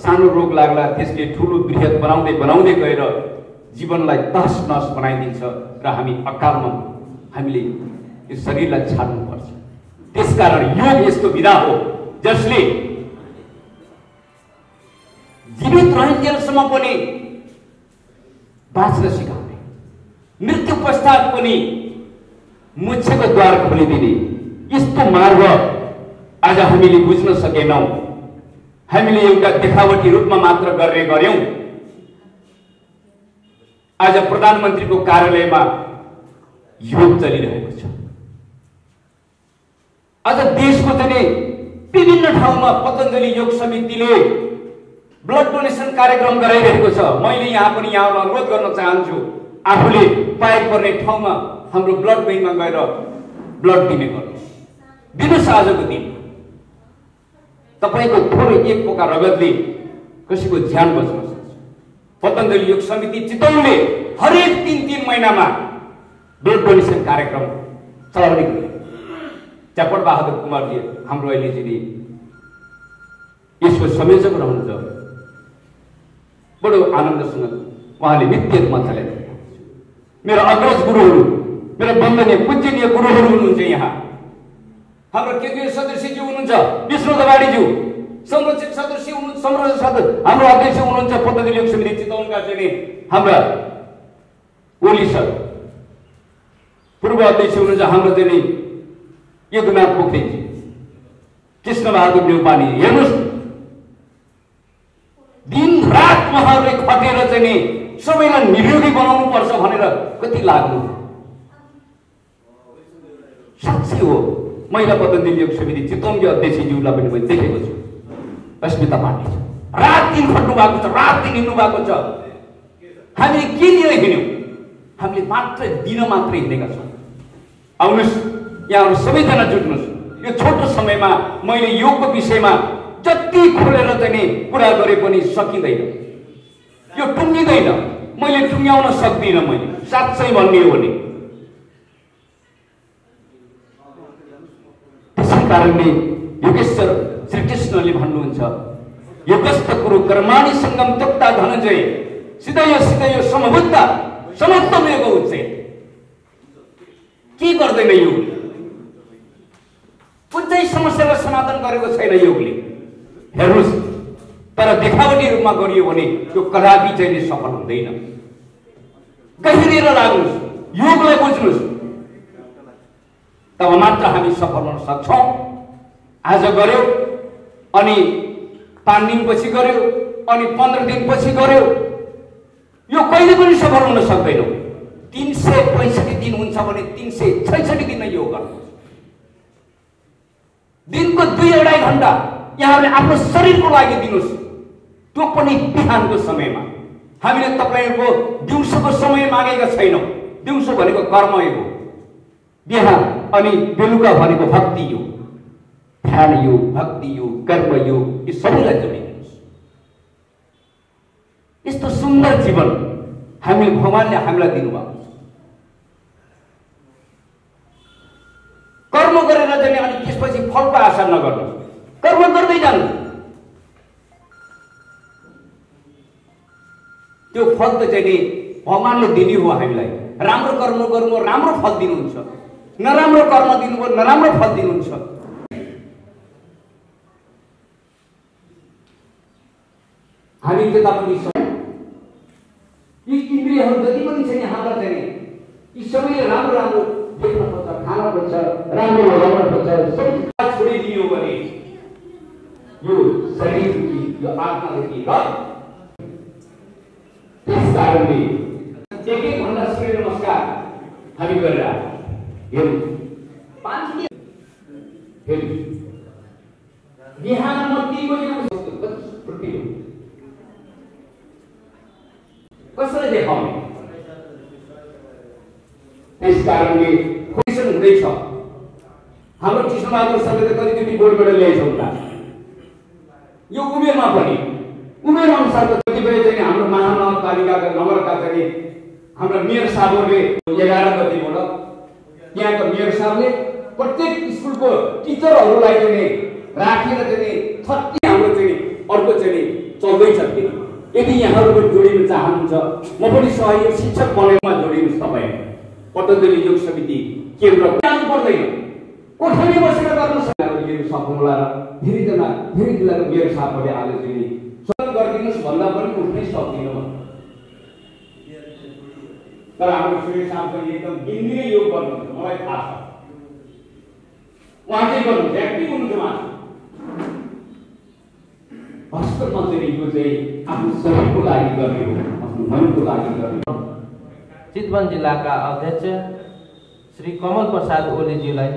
सानो रोग लाग्ला त्यसले ठुलो बृहत बनाउँदै गएर जीवनलाई तहस नहस बनाइदिन्छ र हामी अकालमा हामीले यो शरीरलाई छाड्नुपर्छ। त्यसकारण योग यस्तो विधा हो जसले जीवित रहन्जेलसम्म पनि बाँच्न सिकाउने, मृत्यु पश्चात पनि मोक्षको द्वार खोलिदिने यस्तो मार्ग आज हामीले बुझ्न सकेनौँ। हामीले एउटा देखावटी रूपमा मात्र गऱ्यौँ। आज प्रधानमन्त्रीको कार्यालयमा योग चलिरहेको छ। आज देशको चाहिँ विभिन्न ठाउँमा पतञ्जलि योग समितिले ब्लड डोनेसन कार्यक्रम गराइरहेको छ। मैले यहाँ पनि यहाँलाई अनुरोध गर्न चाहन्छु, आफूले पाएको पर्ने ठाउँमा हाम्रो ब्लड ब्याङ्कमा गएर ब्लड दिने गर्नुहोस्, दिनुहोस्। आजको दिन तपाईको थोरै एक पोका रगतले कसैको ज्यान बच्न सक्छ। पतञ्जलि योग समिति चितौनले हरेक 3 महिनामा ब्लड डोनेसन कार्यक्रम चलाउने गर्छ। च्यापड बहादुर कुमारजी हाम्रो अहिले चाहिँ यसको संयोजक रहनुहुन्छ। बडो आनन्दसँग उहाँले नित्य रूपमा चलाइरहेको छ। मेरो अग्रज गुरुहरू, मेरो वन्दनीय पूजनीय गुरुहरू हुनुहुन्छ। यहाँ हाम्रो केन्द्रीय सदस्यज्यू हुनुहुन्छ विष्णु दवाडीज्यू, संरक्षित सदस्य हुनुहुन्छ, हाम्रो अध्यक्ष हुनुहुन्छ पतञ्जलि योग समिति चितवनका चाहिँ हाम्रा ओली सर, पूर्व अध्यक्ष हुनुहुन्छ हाम्रो चाहिँ योगनाथ पोखरेजी, कृष्ण बहादुर न्यौपाने। हेर्नुहोस्, दिन रात उहाँहरूले खटेर चाहिँ सबैलाई निरोगी बनाउनु पर्छ भनेर कति लाग्नु। साँच्चै हो, महिला पतञ्जलि योग समिति चितवनकी अध्यक्षज्यूलाई पनि मैले देखेको छु। अस्मिता पाण्डे रात दिन खट्नु भएको छ, रात दिन हिँड्नु भएको छ। हामीले के लिएर हिँड्यौँ? हामीले मात्र दिन मात्रै हिँडेका छौँ। आउनुहोस्, यहाँहरू सबैजना जुट्नुहोस्। यो छोटो समयमा मैले योगको विषयमा जति खोलेर चाहिँ कुरा गरे पनि सकिँदैन, यो टुङ्गिँदैन, मैले टुङ्ग्याउन सक्दिनँ। मैले साँच्चै भन्ने हो भने त्यसै कारणले योगेश्वर श्रीकृष्णले भन्नुहुन्छ, योगस्थ कुरु कर्माणि सङ्गम त्यक्ता धनञ्जय सिधय समबुद्ध समत्तम योग उच्चेत। के गर्दैन योग? कुनै समस्यालाई समाधान गरेको छैन योगले। हेर्नुहोस्, तर देखावटी रूपमा गरियो भने त्यो कदापि चाहिँ सफल हुँदैन। गहिरिएर लाग्नुहोस्, योगलाई बुझ्नुहोस्, तब मात्र हामी सफल हुन सक्छौँ। आज गर्यो अनि 5 दिनपछि गर्यो अनि 15 दिनपछि गर्यो, यो कहिले पनि सफल हुन सक्दैनौँ। 365 दिन हुन्छ भने 366 दिन योग गर्नुहोस्। दिनको 2-2.5 घण्टा यहाँहरूले आफ्नो शरीरको लागि दिनुहोस्, त्यो पनि बिहानको समयमा। हामीले तपाईँहरूको दिउँसोको समय मागेका छैनौँ। दिउँसो भनेको कर्मयोग हो, बिहान अनि बेलुका भनेको भक्ति योग, ध्यान योग, भक्ति योग, कर्म योग, यो सबैलाई जोडिदिनुहोस्। यस्तो सुन्दर जीवन हामीले भगवानले हामीलाई दिनुभएको छ। कर्म गरेर जाने अनि त्यसपछि फलको आशा नगर्नुहोस्, कर्म गर्दै जानु। त्यो फल त चाहिँ भगवानले दिने हो हामीलाई। राम्रो कर्म गर्नु, राम्रो फल दिनुहुन्छ, नराम्रो कर्म दिनुभयो, नराम्रो फल दिनुहुन्छ। हामी त्यतापट्टि यी इन्द्रियहरू जति पनि छैन हाम्रा चाहिँ यी सबैले राम्रो राम्रो देख्न खोज्छ, खान खोज्छ, राम्रो लगाउन खोज्छ। सबै छोडिदियो भने यो शरीरकी, यो आत्मादेखि र त्यस कारणले एक घण्टा सूर्य नमस्कार हामी गरेर हेर्नु 5 दिन हेर्नु। बिहान म 3 बजे कसरी देखाउने? त्यस कारणले क्वेसन हुँदैछ। हाम्रो कृष्णबहादुर सरले त कतिचोटि गोल्ड मेडल ल्याएछ होला। यो उमेरमा पनि उमेर अनुसारको कतिपय चाहिँ हाम्रो महानगरपालिकाका नगरका चाहिँ हाम्रा मेयर साहबहरूले 11 गतिबाट यहाँका मेयर साहबले प्रत्येक स्कुलको टिचरहरूलाई चाहिँ राखेर चाहिँ 30 हाम्रो चाहिँ अर्को चाहिँ चल्दैछ। यदि यहाँहरू पनि जोडिन चाहनुहुन्छ, म पनि सहयोग शिक्षक बनेमा जोडिनुहोस्। तपाईँ पतञ्जलि योग समिति केन्द्र जानु पर्दैन, कोठामै बसेर गर्न सक्नुहुन्छ। सफल होला र धेरै जिल्लाको मेयर साहबहरूले आज चाहिँ स्वयं गरिदिनुहोस् भन्दा पनि उठ्नै सक्दिनँ। तर हाम्रो सूर्य साहब पनि एकदम दिनदिनै योग गर्नुहुन्छ, मलाई थाहा छ। उहाँ चाहिँ गर्नुहुन्छ, एक्टिभ हुनुहुन्छ उहाँ। वास्तवमा चाहिँ यो चाहिँ आफ्नो शरीरको लागि गर्ने हो, आफ्नो मनको लागि गर्ने हो। चितवन जिल्लाका अध्यक्ष श्री कमल प्रसाद ओलीज्यूलाई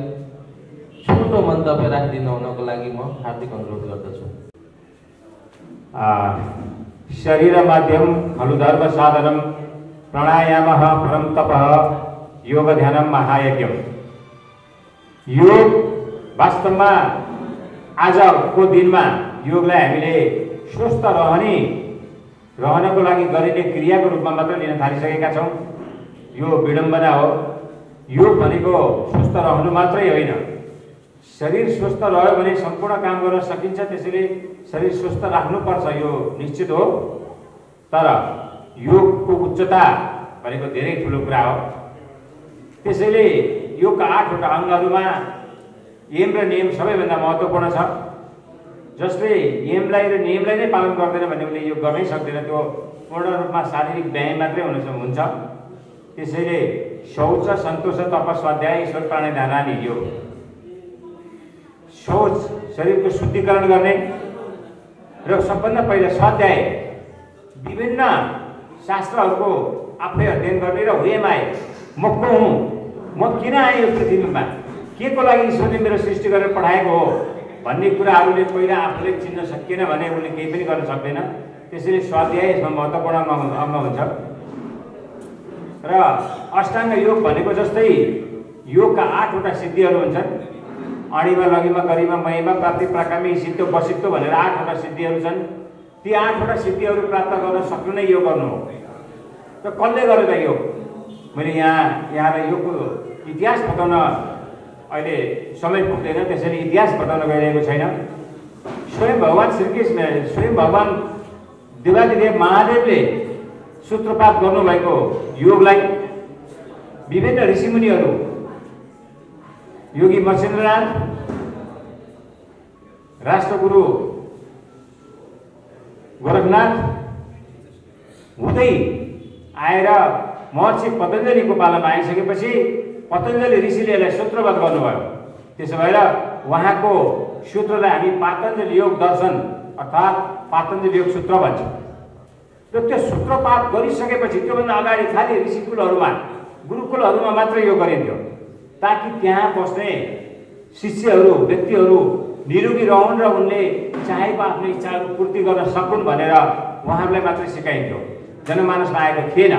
छोटो मन्तव्य राखिदिनु हुनको लागि म हार्दिक अनुरोध गर्दछु। शरीर माध्यम खलु धर्म साधनम प्राणायामः परम तपः योग ध्यानम महायज्ञम। योग वास्तवमा आजको दिनमा योगलाई हामीले स्वस्थ रहनको लागि गरिने क्रियाको रूपमा मात्र लिन थालिसकेका छौँ। यो विडम्बना हो। योग भनेको स्वस्थ रहनु मात्रै होइन, शरीर स्वस्थ रह्यो भने सम्पूर्ण काम गर्न सकिन्छ। त्यसैले शरीर स्वस्थ राख्नुपर्छ, यो निश्चित हो। तर योगको उच्चता भनेको धेरै ठुलो कुरा हो। त्यसैले योगका 8वटा अङ्गहरूमा यम र नियम सबैभन्दा महत्त्वपूर्ण छ। जसले यमलाई र नियमलाई नै पालन गर्दैन भने उसले योग गर्नै सक्दैन। त्यो पूर्ण रूपमा शारीरिक व्यायाम मात्रै हुन्छ। त्यसैले शौच सन्तोष तप स्वाध्याय ईश्वर प्राणायाम योग। शौच शरीरको शुद्धिकरण गर्ने र सबभन्दा पहिला स्वाध्याय विभिन्न शास्त्रहरूको आफै अध्ययन गर्ने र हुएमाए म को हुँ, म किन आएँ यो पृथ्वीमा, के को लागि ईश्वरले मेरो सृष्टि गरेर पठाएको हो भन्ने कुराहरूले पहिला आफूले चिन्न सकिएन भने उसले केही पनि गर्न सक्दैन। त्यसैले स्वाध्याय यसमा महत्त्वपूर्ण अङ्ग हुन्छ। र अष्टाङ्ग योग भनेको जस्तै योगका 8वटा सिद्धिहरू हुन्छन्। अणिमा लघिमा गरिमा महिमा प्राप्ति प्राकामी सिद्ध वसित्व भनेर 8वटा सिद्धिहरू छन्। ती 8वटा सिद्धिहरू प्राप्त गर्न सक्नु नै योग गर्नु हो। र कसले गरेर योग? मैले यहाँलाई योगको इतिहास बताउन अहिले समय पुग्दैन, त्यसैले इतिहास बताउन गइरहेको छैन। स्वयं भगवान श्रीकृष्ण, स्वयं भगवान देवादिदेव महादेवले सूत्रपात गर्नुभएको योगलाई विभिन्न ऋषिमुनिहरू, योगी मत्स्येन्द्रनाथ, राष्ट्रगुरु गोरखनाथ हुँदै आएर महर्षि पतञ्जलीको पालामा आइसकेपछि पतञ्जली ऋषिले यसलाई सूत्रबद्ध गर्नुभयो। त्यसो भएर उहाँको सूत्रलाई हामी पातञ्जली योग दर्शन अर्थात् पातञ्जली योग सूत्र भन्छौँ। र त्यो सूत्रपात गरिसकेपछि त्योभन्दा अगाडि खालि ऋषिकुलहरूमा, गुरुकुलहरूमा मात्र यो गरिन्थ्यो, ताकि त्यहाँ बस्ने शिष्यहरू, व्यक्तिहरू निरोगी रहन् र उनले चाहेको आफ्नो इच्छाहरू पूर्ति गर्न सकुन् भनेर उहाँहरूलाई मात्रै सिकाइन्थ्यो, जनमानसमा आएको थिएन।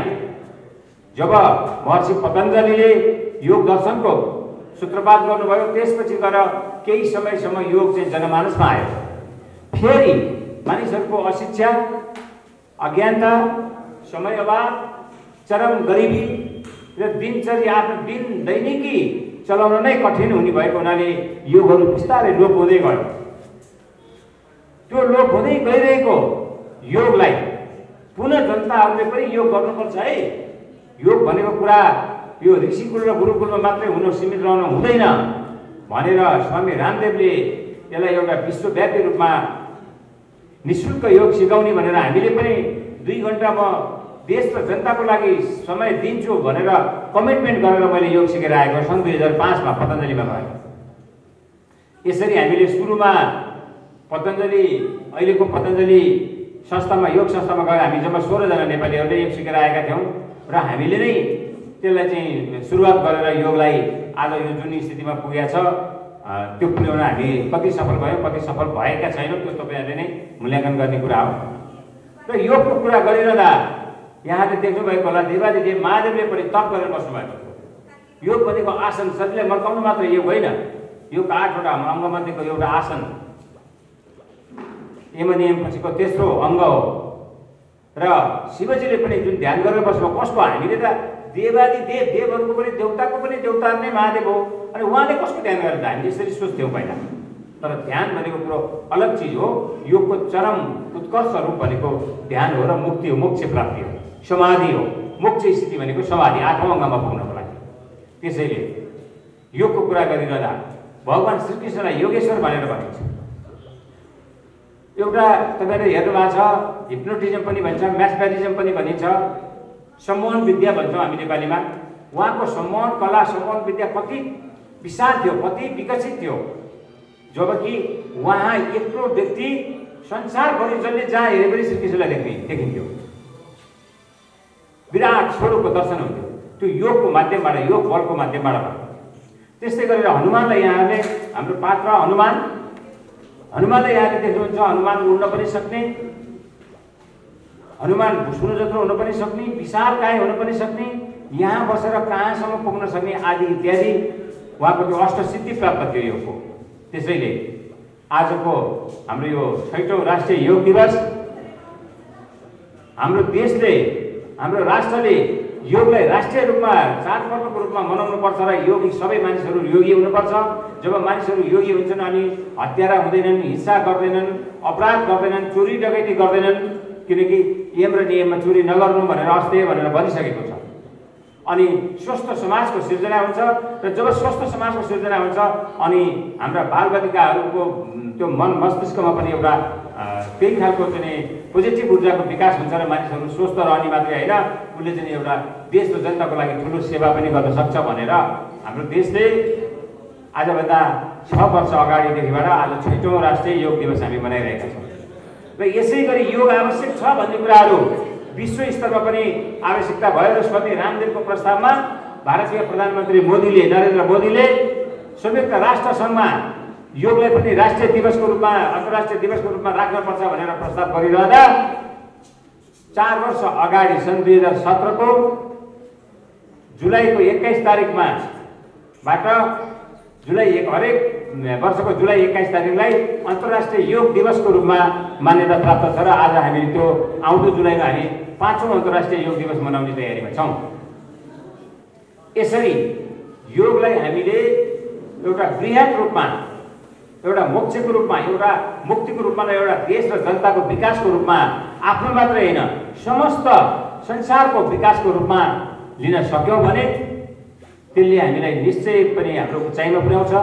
जब महर्षि पतञ्जलीले योग दर्शनको सूत्रपात गर्नुभयो त्यसपछि गएर केही समयसम्म योग चाहिँ जनमानसमा आयो। फेरि मानिसहरूको अशिक्षा, अज्ञानता, समय अभाव, चरम गरिबी र दिनचर्या आफ्नो दिन दैनिकी चलाउन नै कठिन हुने भएको हुनाले योगहरू बिस्तारै लोप हुँदै गयो। त्यो लोप हुँदै गइरहेको योगलाई पुनः जनताहरूले पनि योग गर्नुपर्छ है। योग भनेको कुरा यो ऋषिकुल र गुरुकुलमा मात्रै हुन सीमित रहन हुँदैन भनेर स्वामी रामदेवले यसलाई एउटा विश्वव्यापी रूपमा निःशुल्क योग सिकाउने भनेर हामीले पनि 2 घण्टा म देश र जनताको लागि समय दिन्छु भनेर कमिटमेन्ट गरेर मैले योग सिकेर आएको सन् 2005मा पतञ्जलीमा गएँ। यसरी हामीले सुरुमा पतञ्जली, अहिलेको पतञ्जली संस्थामा, योग संस्थामा गएर हामी जम्मा 16 जना नेपालीहरूले योग सिकेर आएका थियौँ र हामीले नै त्यसलाई चाहिँ सुरुवात गरेर योगलाई आज यो जुन स्थितिमा पुगेको छ त्यो पुर्याउन हामी कति सफल भयौँ, कति सफल भएका छैनौँ, त्यो तपाईँहरूले नै मूल्याङ्कन गर्ने कुरा हो। र योगको कुरा गरिरहँदा यहाँले देख्नुभएको होला देवादिदेव महादेवले पनि तप गरेर बस्नुभएको। योग भनेको आसन, शरीरलाई मर्काउनु मात्र योग होइन। योगका 8वटा अङ्गमध्येको एउटा आसन यम नियम पछिको तेस्रो अङ्ग हो। र शिवजीले पनि जुन ध्यान गरेर बस्नु कसको, हामीले त देवादिदेव, देवहरूको पनि देवताको पनि देवता नै महादेव हो, अनि उहाँले कसको ध्यान गरेर हामीले यसरी सोच्थ्यौँ पहिला। तर ध्यान भनेको कुरो अलग चिज हो। योगको चरम उत्कर्ष रूप भनेको ध्यान हो र मुक्ति हो, मोक्ष प्राप्ति हो, समाधि हो। मोक्ष स्थिति भनेको समाधि, 8औँ अङ्गमा पुग्नको लागि। त्यसैले योगको कुरा गरिरहँदा भगवान श्रीकृष्णलाई योगेश्वर भनेर भनिन्छ। एउटा तपाईँले हेर्नु भएको छ, हिप्नोटिजम पनि भन्छ, म्याथमेटिजम पनि भनिन्छ, सम्मोहन विद्या भन्छौँ हामी नेपालीमा। उहाँको सम्मोहन कला, सम्मोहन विद्या कति विशाल थियो, कति विकसित थियो, जबकि उहाँ एक्लो व्यक्ति संसारभरि जसले जहाँ हेरे पनि श्रीकृष्णलाई देखिन्थ्यो। विराट स्वरूपको दर्शन हुन्थ्यो। त्यो योगको माध्यमबाट, योग बलको माध्यमबाट भयो। त्यस्तै गरेर हनुमानलाई यहाँले हाम्रो पात्र हनुमानलाई यहाँले देख्नुहुन्छ। हनुमान उड्न पनि सक्ने, हनुमान भुस्नु जत्रो हुन पनि सक्ने, विशालकाय हुन पनि सक्ने, यहाँ बसेर कहाँसम्म पुग्न सक्ने आदि इत्यादि उहाँको त्यो अष्टसिद्धि प्राप्त थियो योगको। त्यसैले आजको हाम्रो यो 6औं राष्ट्रिय योग दिवस हाम्रो देशले, हाम्रो राष्ट्रले योगलाई राष्ट्रिय रूपमा चाडपर्वको रूपमा मनाउनुपर्छ र योगी सबै मानिसहरू योगी हुनुपर्छ। जब मानिसहरू योगी हुन्छन् अनि हत्यारा हुँदैनन्, हिंसा गर्दैनन्, अपराध गर्दैनन्, चोरी डकैती गर्दैनन्, किनकि यम र नियममा चोरी नगर्नु भनेर अस्ति भनेर भनिसकेको छ। अनि स्वस्थ समाजको सिर्जना हुन्छ र जब स्वस्थ समाजको सिर्जना हुन्छ अनि हाम्रा बालबालिकाहरूको त्यो मन मस्तिष्कमा पनि एउटा त्यही खालको चाहिँ पोजिटिभ ऊर्जाको विकास हुन्छ र मानिसहरू स्वस्थ रहने मात्रै होइन, उसले चाहिँ एउटा देश र जनताको लागि ठुलो सेवा पनि गर्न सक्छ भनेर हाम्रो देशले आजभन्दा 6 वर्ष अगाडिदेखिबाट आज 6औं राष्ट्रिय योग दिवस हामी मनाइरहेका छौँ। र यसै गरी योग आवश्यक छ भन्ने कुराहरू विश्व स्तरमा पनि आवश्यकता भयो र स्वामी रामदेवको प्रस्तावमा भारतीय प्रधानमन्त्री मोदीले, नरेन्द्र मोदीले संयुक्त राष्ट्र सङ्घमा योगलाई पनि राष्ट्रिय दिवसको रूपमा, अन्तर्राष्ट्रिय दिवसको रूपमा राख्नुपर्छ भनेर प्रस्ताव गरिरहँदा 4 वर्ष अगाडि सन् 2017 को जुलाईको 21 तारिकमा बाट हरेक वर्षको जुलाई 21 तारिकलाई अन्तर्राष्ट्रिय योग दिवसको रूपमा मान्यता प्राप्त छ र आज हामीले त्यो आउँदो जुलाईमा हामी 5औं अन्तर्राष्ट्रिय योग दिवस मनाउने तयारीमा छौँ। यसरी योगलाई हामीले एउटा बृहत रूपमा, एउटा मोक्षको रूपमा, एउटा मुक्तिको रूपमा र एउटा देश र जनताको विकासको रूपमा आफ्नो मात्रै होइन समस्त संसारको विकासको रूपमा लिन सक्यौँ भने त्यसले हामीलाई निश्चय पनि हाम्रो उचाइमा पुर्याउँछ,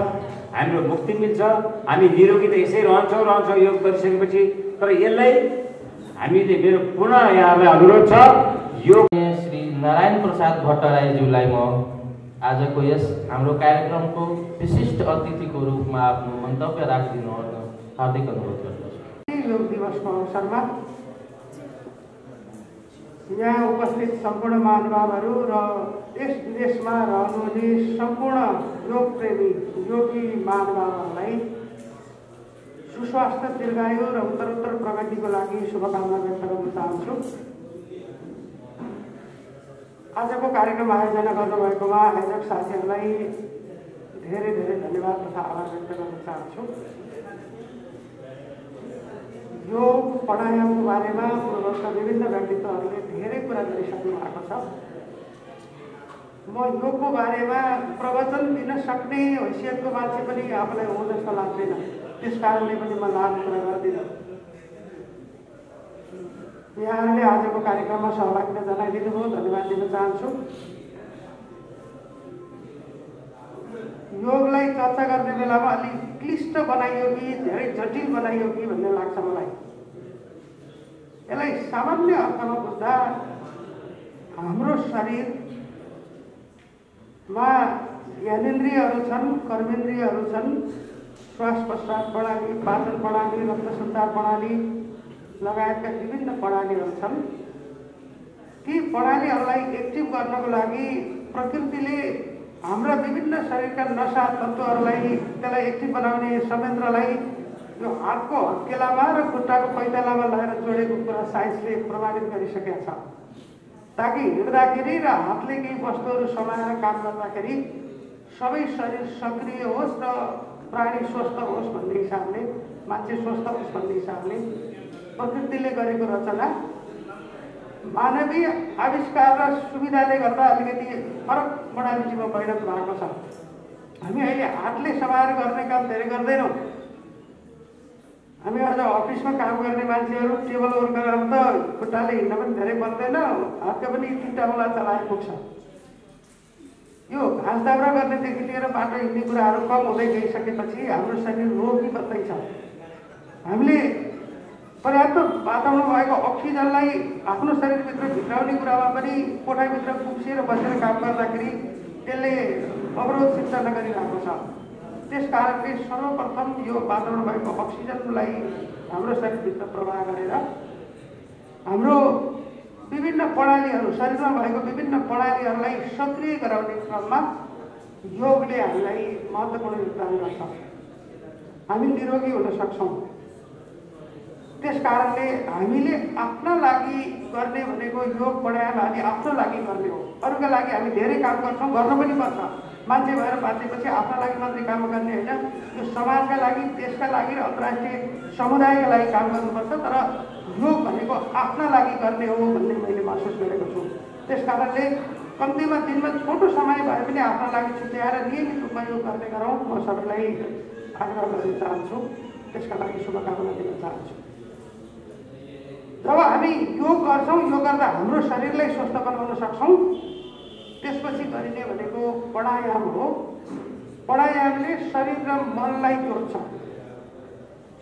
हाम्रो मुक्ति मिल्छ। हामी निरोगी त यसै रहन्छौँ योग गरिसकेपछि। तर यसलाई हामीले, मेरो पुनः यहाँलाई अनुरोध छ, योग श्री नारायण प्रसाद भट्टराईज्यूलाई म आजको यस हाम्रो कार्यक्रमको विशिष्ट अतिथिको रूपमा आफ्नो मन्तव्य राखिदिनु हार्दिक अनुरोध गर्दछु। योग दिवसको अवसरमा यहाँ उपस्थित सम्पूर्ण महानुभावहरू र देश विदेशमा रहनुहुने सम्पूर्ण योग प्रेमी योगी महानुभावहरूलाई सुस्वास्थ्य, दीर्घायु र उत्तरोत्तर प्रगतिको लागि शुभकामना व्यक्त गर्न चाहन्छु। आजको कार्यक्रम आयोजना गर्नुभएकोमा आयोजक साथीहरूलाई धेरै धेरै धन्यवाद तथा आभार व्यक्त गर्न चाहन्छु। योग प्राणायामको बारेमा पूर्वका विभिन्न व्यक्तित्वहरूले धेरै कुरा गरिसक्नु भएको छ। म योगको बारेमा प्रवचन दिन सक्ने हैसियतको मान्छे पनि आफूलाई हो जस्तो लाग्दैन, त्यस कारणले पनि म लामो कुरा गर्दिनँ। यहाँहरूले आजको कार्यक्रममा सहभागिता जनाइदिनु भयो, धन्यवाद दिन चाहन्छु। योगलाई चर्चा गर्ने बेलामा अलिक क्लिष्ट बनाइयो कि धेरै जटिल बनाइयो कि भन्ने लाग्छ मलाई। यसलाई सामान्य अर्थमा बुझ्दा हाम्रो शरीरमा ज्ञानेन्द्रियहरू छन्, कर्मेन्द्रियहरू छन्, श्वास प्रश्वास प्रणाली, पाचन प्रणाली, रक्त सञ्चार प्रणाली लगायतका विभिन्न प्रणालीहरू छन्। ती प्रणालीहरूलाई एक्टिभ गर्नको लागि प्रकृतिले हाम्रा विभिन्न शरीरका नसा तत्त्वहरूलाई, त्यसलाई एक्टिभ बनाउने संयन्त्रलाई यो हातको हत्केलामा र खुट्टाको पैतालामा लगाएर जोडेको कुरा साइन्सले प्रमाणित गरिसकेका छ, ताकि हिँड्दाखेरि र हातले केही वस्तुहरू समाएर काम गर्दाखेरि सबै शरीर सक्रिय होस् र प्राणी स्वस्थ होस् भन्ने हिसाबले, मान्छे स्वस्थ होस् भन्ने हिसाबले प्रकृतिले गरेको रचना मानवीय आविष्कार र सुविधाले गर्दा अलिकति फरक प्रणालीमा परिणत भएको छ। हामी अहिले हातले समाएर गर्ने काम धेरै गर्दैनौँ। हामी अझ अफिसमा काम गर्ने मान्छेहरू टेबल वर्करहरू त खुट्टाले हिँड्न पनि धेरै पर्दैन, हातका पनि 3टा औँला चलाए पुग्छ। यो घाँस दाउरा गर्नेदेखि लिएर बाटो हिँड्ने कुराहरू कम हुँदै गइसकेपछि हाम्रो शरीर रोगी बत्दै छ। हामीले पर्याप्त वातावरण भएको अक्सिजनलाई आफ्नो शरीरभित्र भित्राउने कुरामा पनि कोठाभित्र कुप्सिएर बसेर काम गर्दाखेरि त्यसले अवरोध सिर्जना गरिरहेको छ। त्यस कारणले सर्वप्रथम यो वातावरण भएको अक्सिजनलाई हाम्रो शरीरभित्र प्रवाह गरेर हाम्रो विभिन्न प्रणालीहरू शरीरमा भएको विभिन्न प्रणालीहरूलाई सक्रिय गराउने क्रममा योगले हामीलाई महत्त्वपूर्ण योगदान गर्छ। हामी निरोगी हुन सक्छौँ। त्यस कारणले हामीले आफ्ना लागि गर्ने भनेको योग प्राणायाम हामी आफ्नो लागि गर्ने हो। अरूका लागि हामी धेरै काम गर्छौँ, गर्न पनि पर्छ। मान्छे भएर बाँचेपछि आफ्ना लागि मात्रै काम गर्ने होइन, यो समाजका लागि, देशका लागि र अन्तर्राष्ट्रिय समुदायका लागि काम गर्नुपर्छ। तर योग भनेको आफ्ना लागि गर्ने हो भन्ने मैले महसुस गरेको छु। त्यस कारणले कम्तीमा दिनमा छोटो समय भए पनि आफ्ना लागि छुट्याएर नियमित रूपमा योग गर्ने गरौँ, म सबैलाई आग्रह गर्न चाहन्छु। त्यसका लागि शुभकामना दिन चाहन्छु। जब हामी योग गर्छौँ, योग गर्दा हाम्रो शरीरलाई स्वस्थ बनाउन सक्छौँ। त्यसपछि गरिने भनेको प्राणायाम हो। प्राणायामले शरीर र मनलाई जोड्छ।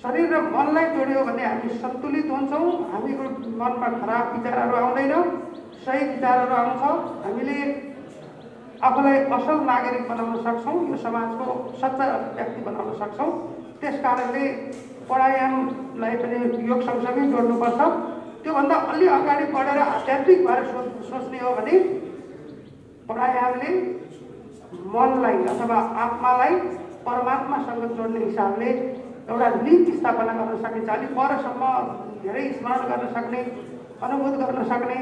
शरीर र मनलाई जोड्यो भने हामी सन्तुलित हुन्छौँ। हामीको मनमा खराब विचारहरू आउँदैन, सही विचारहरू आउँछ। हामीले आफूलाई असल नागरिक बनाउन सक्छौँ, यो समाजको सच्चा व्यक्ति बनाउन सक्छौँ। त्यस कारणले प्राणायामलाई पनि योग सँगसँगै जोड्नुपर्छ। त्योभन्दा अलि अगाडि बढेर आध्यात्मिक भएर सोच्ने हो भने प्राणायामले मनलाई अथवा आत्मालाई परमात्मासँग जोड्ने हिसाबले एउटा लिङ्क स्थापना गर्न सकिन्छ। अलिक परसम्म धेरै स्मरण गर्न सक्ने, अनुभूत गर्न सक्ने,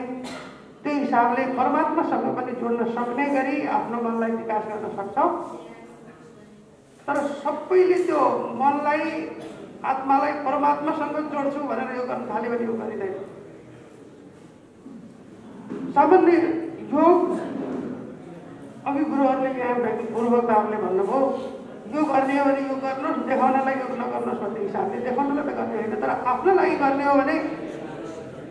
त्यो हिसाबले परमात्मासँग पनि जोड्न सक्ने गरी आफ्नो मनलाई विकास गर्न सक्छ। तर सबैले त्यो मनलाई, आत्मालाई परमात्मासँग जोड्छु भनेर यो गर्न थाल्यो भने यो गरिँदैन। सामान्य योग अघि गुरुहरूले यहाँ गुरुभक्तहरूले भन्नुभयो यो गर्ने हो भने यो गर्नुहोस्, देखाउनलाई योग नगर्नुहोस् भन्ने हिसाबले देखाउनलाई त गर्ने होइन, तर आफ्नो लागि गर्ने हो भने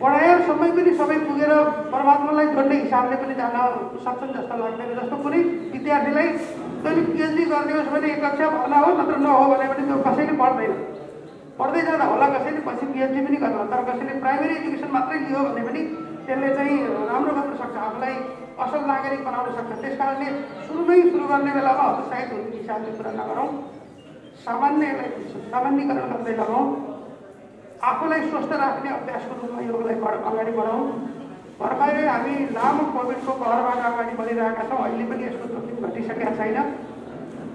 प्राणायामसम्म पनि सबै पुगेर परमात्मालाई जोड्ने हिसाबले पनि जान सक्छन् जस्तो लाग्दैन। जस्तो कुनै विद्यार्थीलाई तैँले पिएचडी गर्ने होस् भने एक कक्षा भर्ना हो, नत्र नहो भने पनि त्यो कसैले पढ्दैन। पढ्दै जाँदा होला कसैले पछि पिएचडी पनि गर्ला, तर कसैले प्राइमेरी एजुकेसन मात्रै लियो भने पनि त्यसले चाहिँ राम्रो गर्न सक्छ, आफूलाई असल नागरिक बनाउन सक्छ। त्यस कारणले सुरु गर्ने बेलामा हतोत्साहित हुने हिसाबले कुरा नगरौँ, सामान्यकरण गर्दै लगौँ। आफूलाई स्वस्थ राख्ने अभ्यासको रूपमा योगलाई अगाडि बढाउँ। भर्खरै हामी लामो कोभिडको कहरबाट अगाडि बढिरहेका छौँ। अहिले पनि यसको जोखिम घटिसकेका छैन।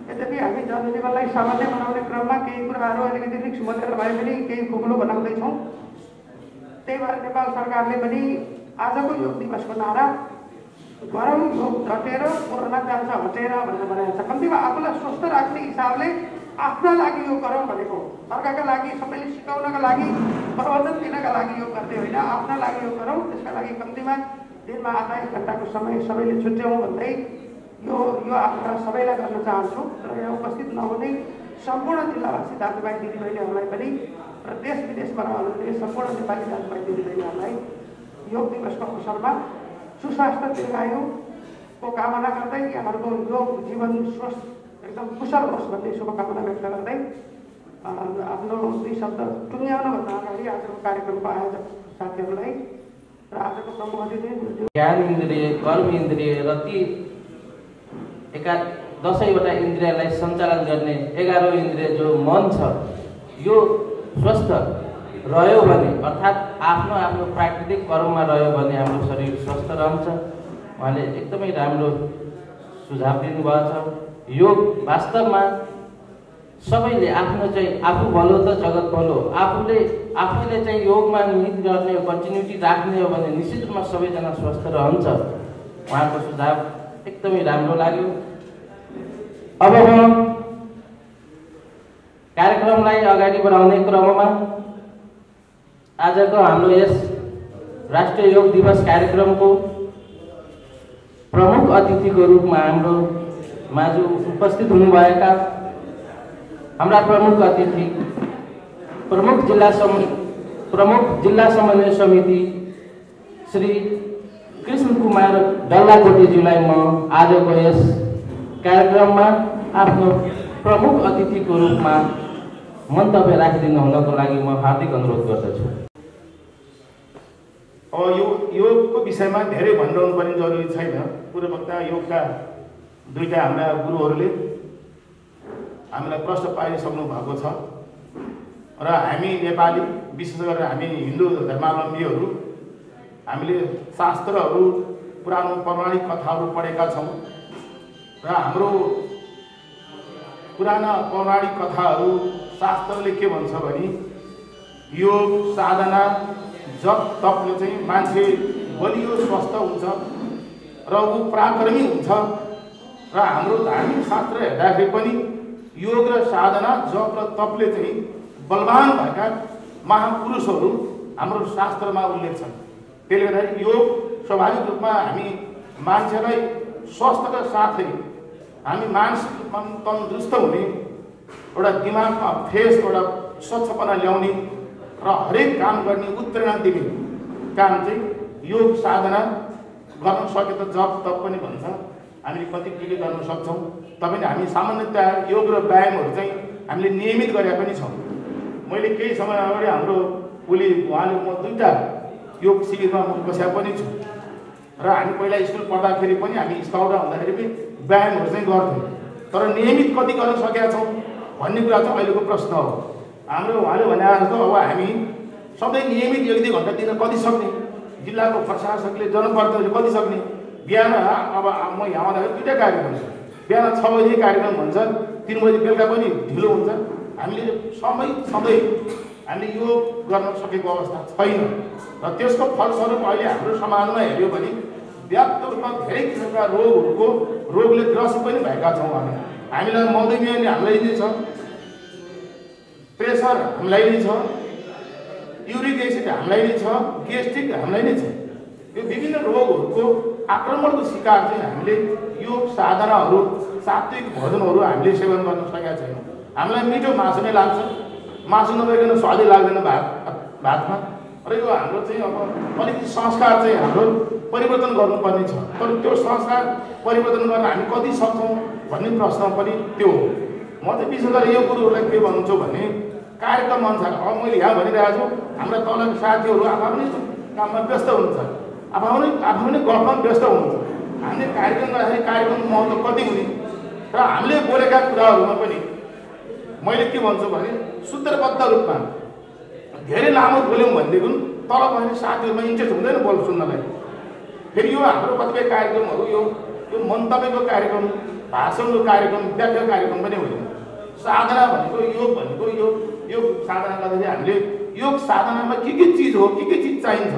यद्यपि हामी जनजीवनलाई सामान्य बनाउने क्रममा केही कुराहरू अलिकति रिक्स बनेर भए पनि केही खुकुलो बनाउँदैछौँ। त्यही भएर नेपाल सरकारले पनि आजको योग दिवसको नारा गरौँ योग झटेर कोरोना जान्छ हटेर भनेर बनाएको छ। कम्तीमा आफूलाई स्वस्थ राख्ने हिसाबले आफ्ना लागि योग गरौँ भनेको, अर्काका लागि, सबैले सिकाउनका लागि, प्रवचन दिनका लागि योग गर्दै होइन, आफ्ना लागि योग गरौँ। त्यसका लागि कम्तीमा दिनमा आधा एक घन्टाको समय सबैले छुट्याउँ भन्दै यो आग्रह सबैलाई गर्न चाहन्छु। र यहाँ उपस्थित नहुने सम्पूर्ण जिल्लावासी दाजुभाइ दिदीबहिनीहरूलाई पनि र देश विदेशबाट हुनुहुने सम्पूर्ण नेपाली दाजुभाइ दिदीबहिनीहरूलाई योग दिवसको अवसरमा सुस्वास्थ्य दीर्घायुको कामना गर्दै यहाँहरूको योग जीवन स्वस्थ एकदम कुशल होस् भन्ने शुभकामना व्यक्त गर्दै आफ्नो दुई शब्द टुङ्ग्याउनुभन्दा अगाडि आजको कार्यक्रमको आयोजक साथीहरूलाई र आजको प्रमुख अतिथि ज्ञान इन्द्रिय, कर्म इन्द्रिय र ती 10वटा इन्द्रियलाई सञ्चालन गर्ने 11औं इन्द्रिय जो मन छ, यो स्वस्थ रह्यो भने अर्थात् आफ्नो प्राकृतिक कर्ममा रह्यो भने हाम्रो शरीर स्वस्थ रहन्छ। उहाँले एकदमै राम्रो सुझाव दिनुभएको छ। योग वास्तवमा सबैले आफ्नो चाहिँ आफू भलो त जगत भलो, आफूले चाहिँ योगमा निहित गर्ने हो, कन्टिन्युटी राख्ने हो भने निश्चित रूपमा सबैजना स्वस्थ रहन्छ। उहाँको सुझाव एकदमै राम्रो लाग्यो। अब म कार्यक्रमलाई अगाडि बढाउने क्रममा आजको हाम्रो यस राष्ट्रिय योग दिवस कार्यक्रमको प्रमुख अतिथिको रूपमा हाम्रो माझ उपस्थित हुनुभएका हाम्रा प्रमुख अतिथि प्रमुख जिल्ला समन्वय समिति श्री कृष्ण कुमार डल्लाकोटीज्यूलाई म आजको यस कार्यक्रममा आफ्नो प्रमुख अतिथिको रूपमा मन्तव्य राखिदिनु हुनको लागि म हार्दिक अनुरोध गर्दछु। अब यो योगको विषयमा धेरै भनिरहनु पर्ने जरुरी छैन। पूर्ववक्ता योगका दुईटा हाम्रा गुरुहरूले हामीलाई प्रश्न पारिसक्नु भएको छ र हामी नेपाली, विशेष गरेर हामी हिन्दू धर्मावलम्बीहरू हामीले शास्त्रहरू पुरानो पौराणिक कथाहरू पढेका छौँ र हाम्रो पुराना पौराणिक कथाहरू शास्त्रले के भन्छ भने योग साधना जप तपले चाहिँ मान्छे बलियो स्वस्थ हुन्छ र ऊ पराक्रमी हुन्छ र हाम्रो धार्मिक शास्त्र हेर्दाखेरि पनि योग र साधना जप र तपले चाहिँ बलवान भएका महापुरुषहरू हाम्रो शास्त्रमा उल्लेख छन्। त्यसले गर्दाखेरि योग स्वाभाविक रूपमा हामी मान्छेलाई स्वास्थ्यका साथै हामी मानसिक रूपमा तन्दुरुस्त हुने एउटा दिमागमा फ्रेस एउटा स्वच्छपना ल्याउने र हरेक काम गर्ने उत्प्रेरणा दिने काम चाहिँ योग साधना गर्न सके त जप तप पनि भन्छ। हामीले कति के गर्न सक्छौँ तपाईँ हामी सामान्यतया योग र व्यायामहरू चाहिँ हामीले नियमित गरेका पनि छौँ। मैले केही समय अगाडि हाम्रो उहाँले म 2टा योग शिविरमा म बसेको पनि छु र हामी पहिला स्कुल पढ्दाखेरि पनि हामी स्काउटमा हुँदाखेरि पनि व्यायामहरू चाहिँ गर्थ्यौँ तर नियमित कति गर्न सकेका छौँ भन्ने कुरा चाहिँ अहिलेको प्रश्न हो। हाम्रो उहाँले भने जस्तो अब हामी सधैँ नियमित 1-2 घन्टा दिन कति सक्ने, जिल्लाको प्रशासकले जनप्रतिनिधिले कति सक्ने। बिहान अब म यहाँ आउँदाखेरि 2टा कार्यक्रम छ, बिहान 6 बजे कार्यक्रम हुन्छ, 3 बजे बेलुका पनि ढिलो हुन्छ। हामीले सधैँ हामीले योग गर्न सकेको अवस्था छैन र त्यसको फलस्वरूप अहिले हाम्रो समाजमा हेऱ्यो भने व्याप्त रूपमा धेरै किसिमका रोगले ग्रसित पनि भएका छौँ। हामीलाई मधुमेह हामीलाई नै छ, प्रेसर हामीलाई नै छ, युरिक एसिड हामीलाई नै छ, ग्यास्ट्रिक हामीलाई नै छ। यो विभिन्न रोगहरूको आक्रमणको शिकार चाहिँ हामीले योग साधनाहरू सात्विक भोजनहरू हामीले सेवन गर्न सकेका छैनौँ। हामीलाई मिठो मासु नै लाग्छ, मासु नभइकन स्वादै लाग्दैन भातमा र यो हाम्रो चाहिँ अब अलिकति संस्कार चाहिँ हाम्रो परिवर्तन गर्नुपर्ने छ। तर त्यो संस्कार परिवर्तन गर्न हामी कति सक्छौँ भन्ने प्रश्न पनि त्यो हो। म चाहिँ विशेष गरेर यो कुरोहरूलाई के भन्छु भने कार्यक्रम अनुसार अब मैले यहाँ भनिरहेको छु हाम्रा तलका साथीहरू आफ्नै काममा व्यस्त हुनुहुन्छ, आफ्नै गफमा व्यस्त हुनुहुन्छ। हामीले कार्यक्रम गर्दाखेरि कार्यक्रमको महत्त्व कति हुने र हामीले बोलेका कुराहरूमा पनि मैले के भन्छु भने सूत्रबद्ध रूपमा धेरै लामो बोल्यौँ भनेदेखि तल बस्ने साथीहरूमा इन्ट्रेस्ट हुँदैन बोल सुन्नलाई। फेरि यो हाम्रो कतिपय कार्यक्रमहरू यो मन्तव्यको कार्यक्रम, भाषणको कार्यक्रम, व्याख्या कार्यक्रम पनि होइन। साधना भनेको योग साधना गर्दाखेरि हामीले योग साधनामा के चिज हो, के चिज चाहिन्छ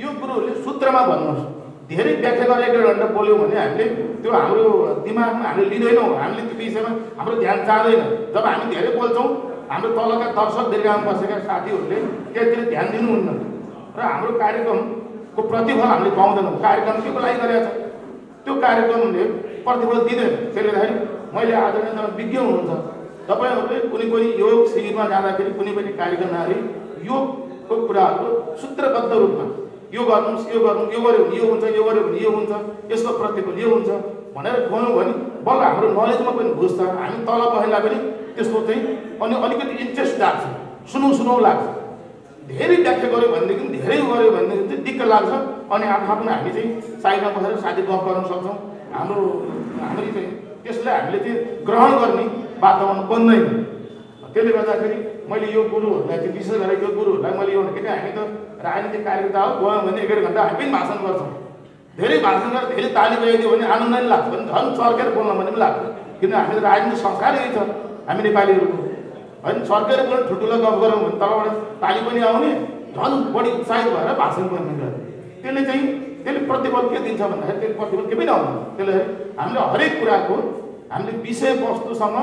यो कुरोहरूले सूत्रमा भन्नुहोस्। धेरै व्याख्या गरेर 1 घन्टा बोल्यौँ भने हामीले त्यो हाम्रो दिमागमा हामीले लिँदैनौँ, हामीले त्यो विषयमा हाम्रो ध्यान जाँदैन। जब हामी धेरै बोल्छौँ हाम्रो तलका दर्शक दीर्घामा बसेका साथीहरूले त्यसतिर ध्यान दिनुहुन्न र हाम्रो कार्यक्रमको प्रतिफल हामीले पाउँदैनौँ। कार्यक्रम के को लागि गरेको छ त्यो कार्यक्रमले प्रतिफल दिँदैन। त्यसले गर्दाखेरि मैले आज नै तपाईँ विज्ञ हुनुहुन्छ, तपाईँहरूले कुनै योग शिविरमा जाँदाखेरि कुनै पनि कार्यक्रम जाँदाखेरि योगको कुराहरू सूत्रबद्ध रूपमा यो गर्नुहोस्, यो गऱ्यो भने यो हुन्छ, यो गऱ्यो भने यो हुन्छ, यसको प्रतिफल यो हुन्छ भनेर गयौँ भने बल्ल हाम्रो नलेजमा पनि बुझ्छ। हामी तल बस्नेलाई पनि त्यसको चाहिँ अनि अलिकति इन्ट्रेस्ट लाग्छ, सुनौ लाग्छ। धेरै व्याख्या गऱ्यो भनेदेखि धेरै गऱ्यो भनेदेखि चाहिँ दिक्क लाग्छ अनि आफ्नो हामी चाहिँ साइडमा बसेर साथी गफ गर्न सक्छौँ। हाम्रो चाहिँ त्यसलाई हामीले चाहिँ ग्रहण गर्ने वातावरण बन्दैन। त्यसले गर्दाखेरि मैले यो गुरुहरूलाई चाहिँ विशेष गरेर यो गुरुहरूलाई मैले यो किन हामी त राजनीतिक कार्यकर्ता हो, गयौँ भने 1-1 घन्टा हामी पनि भाषण गर्छौँ। धेरै भाषण गरेर धेरै ताली बजाइदियो भने आनन्द नै लाग्छ भने झन् चर्केर बोल्न भने पनि लाग्छ। किन हामी त राजनीतिक संस्कार यही छ हामी नेपालीहरूको होइन। चर्केर बोल्न ठुल्ठुलो गफ गरौँ भने तलबाट ताली पनि आउने, झन् बढी उत्साहित भएर भाषण गर्ने गर्छ। त्यसले प्रतिफल के दिन्छ भन्दाखेरि त्यसले प्रतिफल के पनि आउँदैन। त्यसले हामीले हरेक कुराको हामीले विषयवस्तुसँग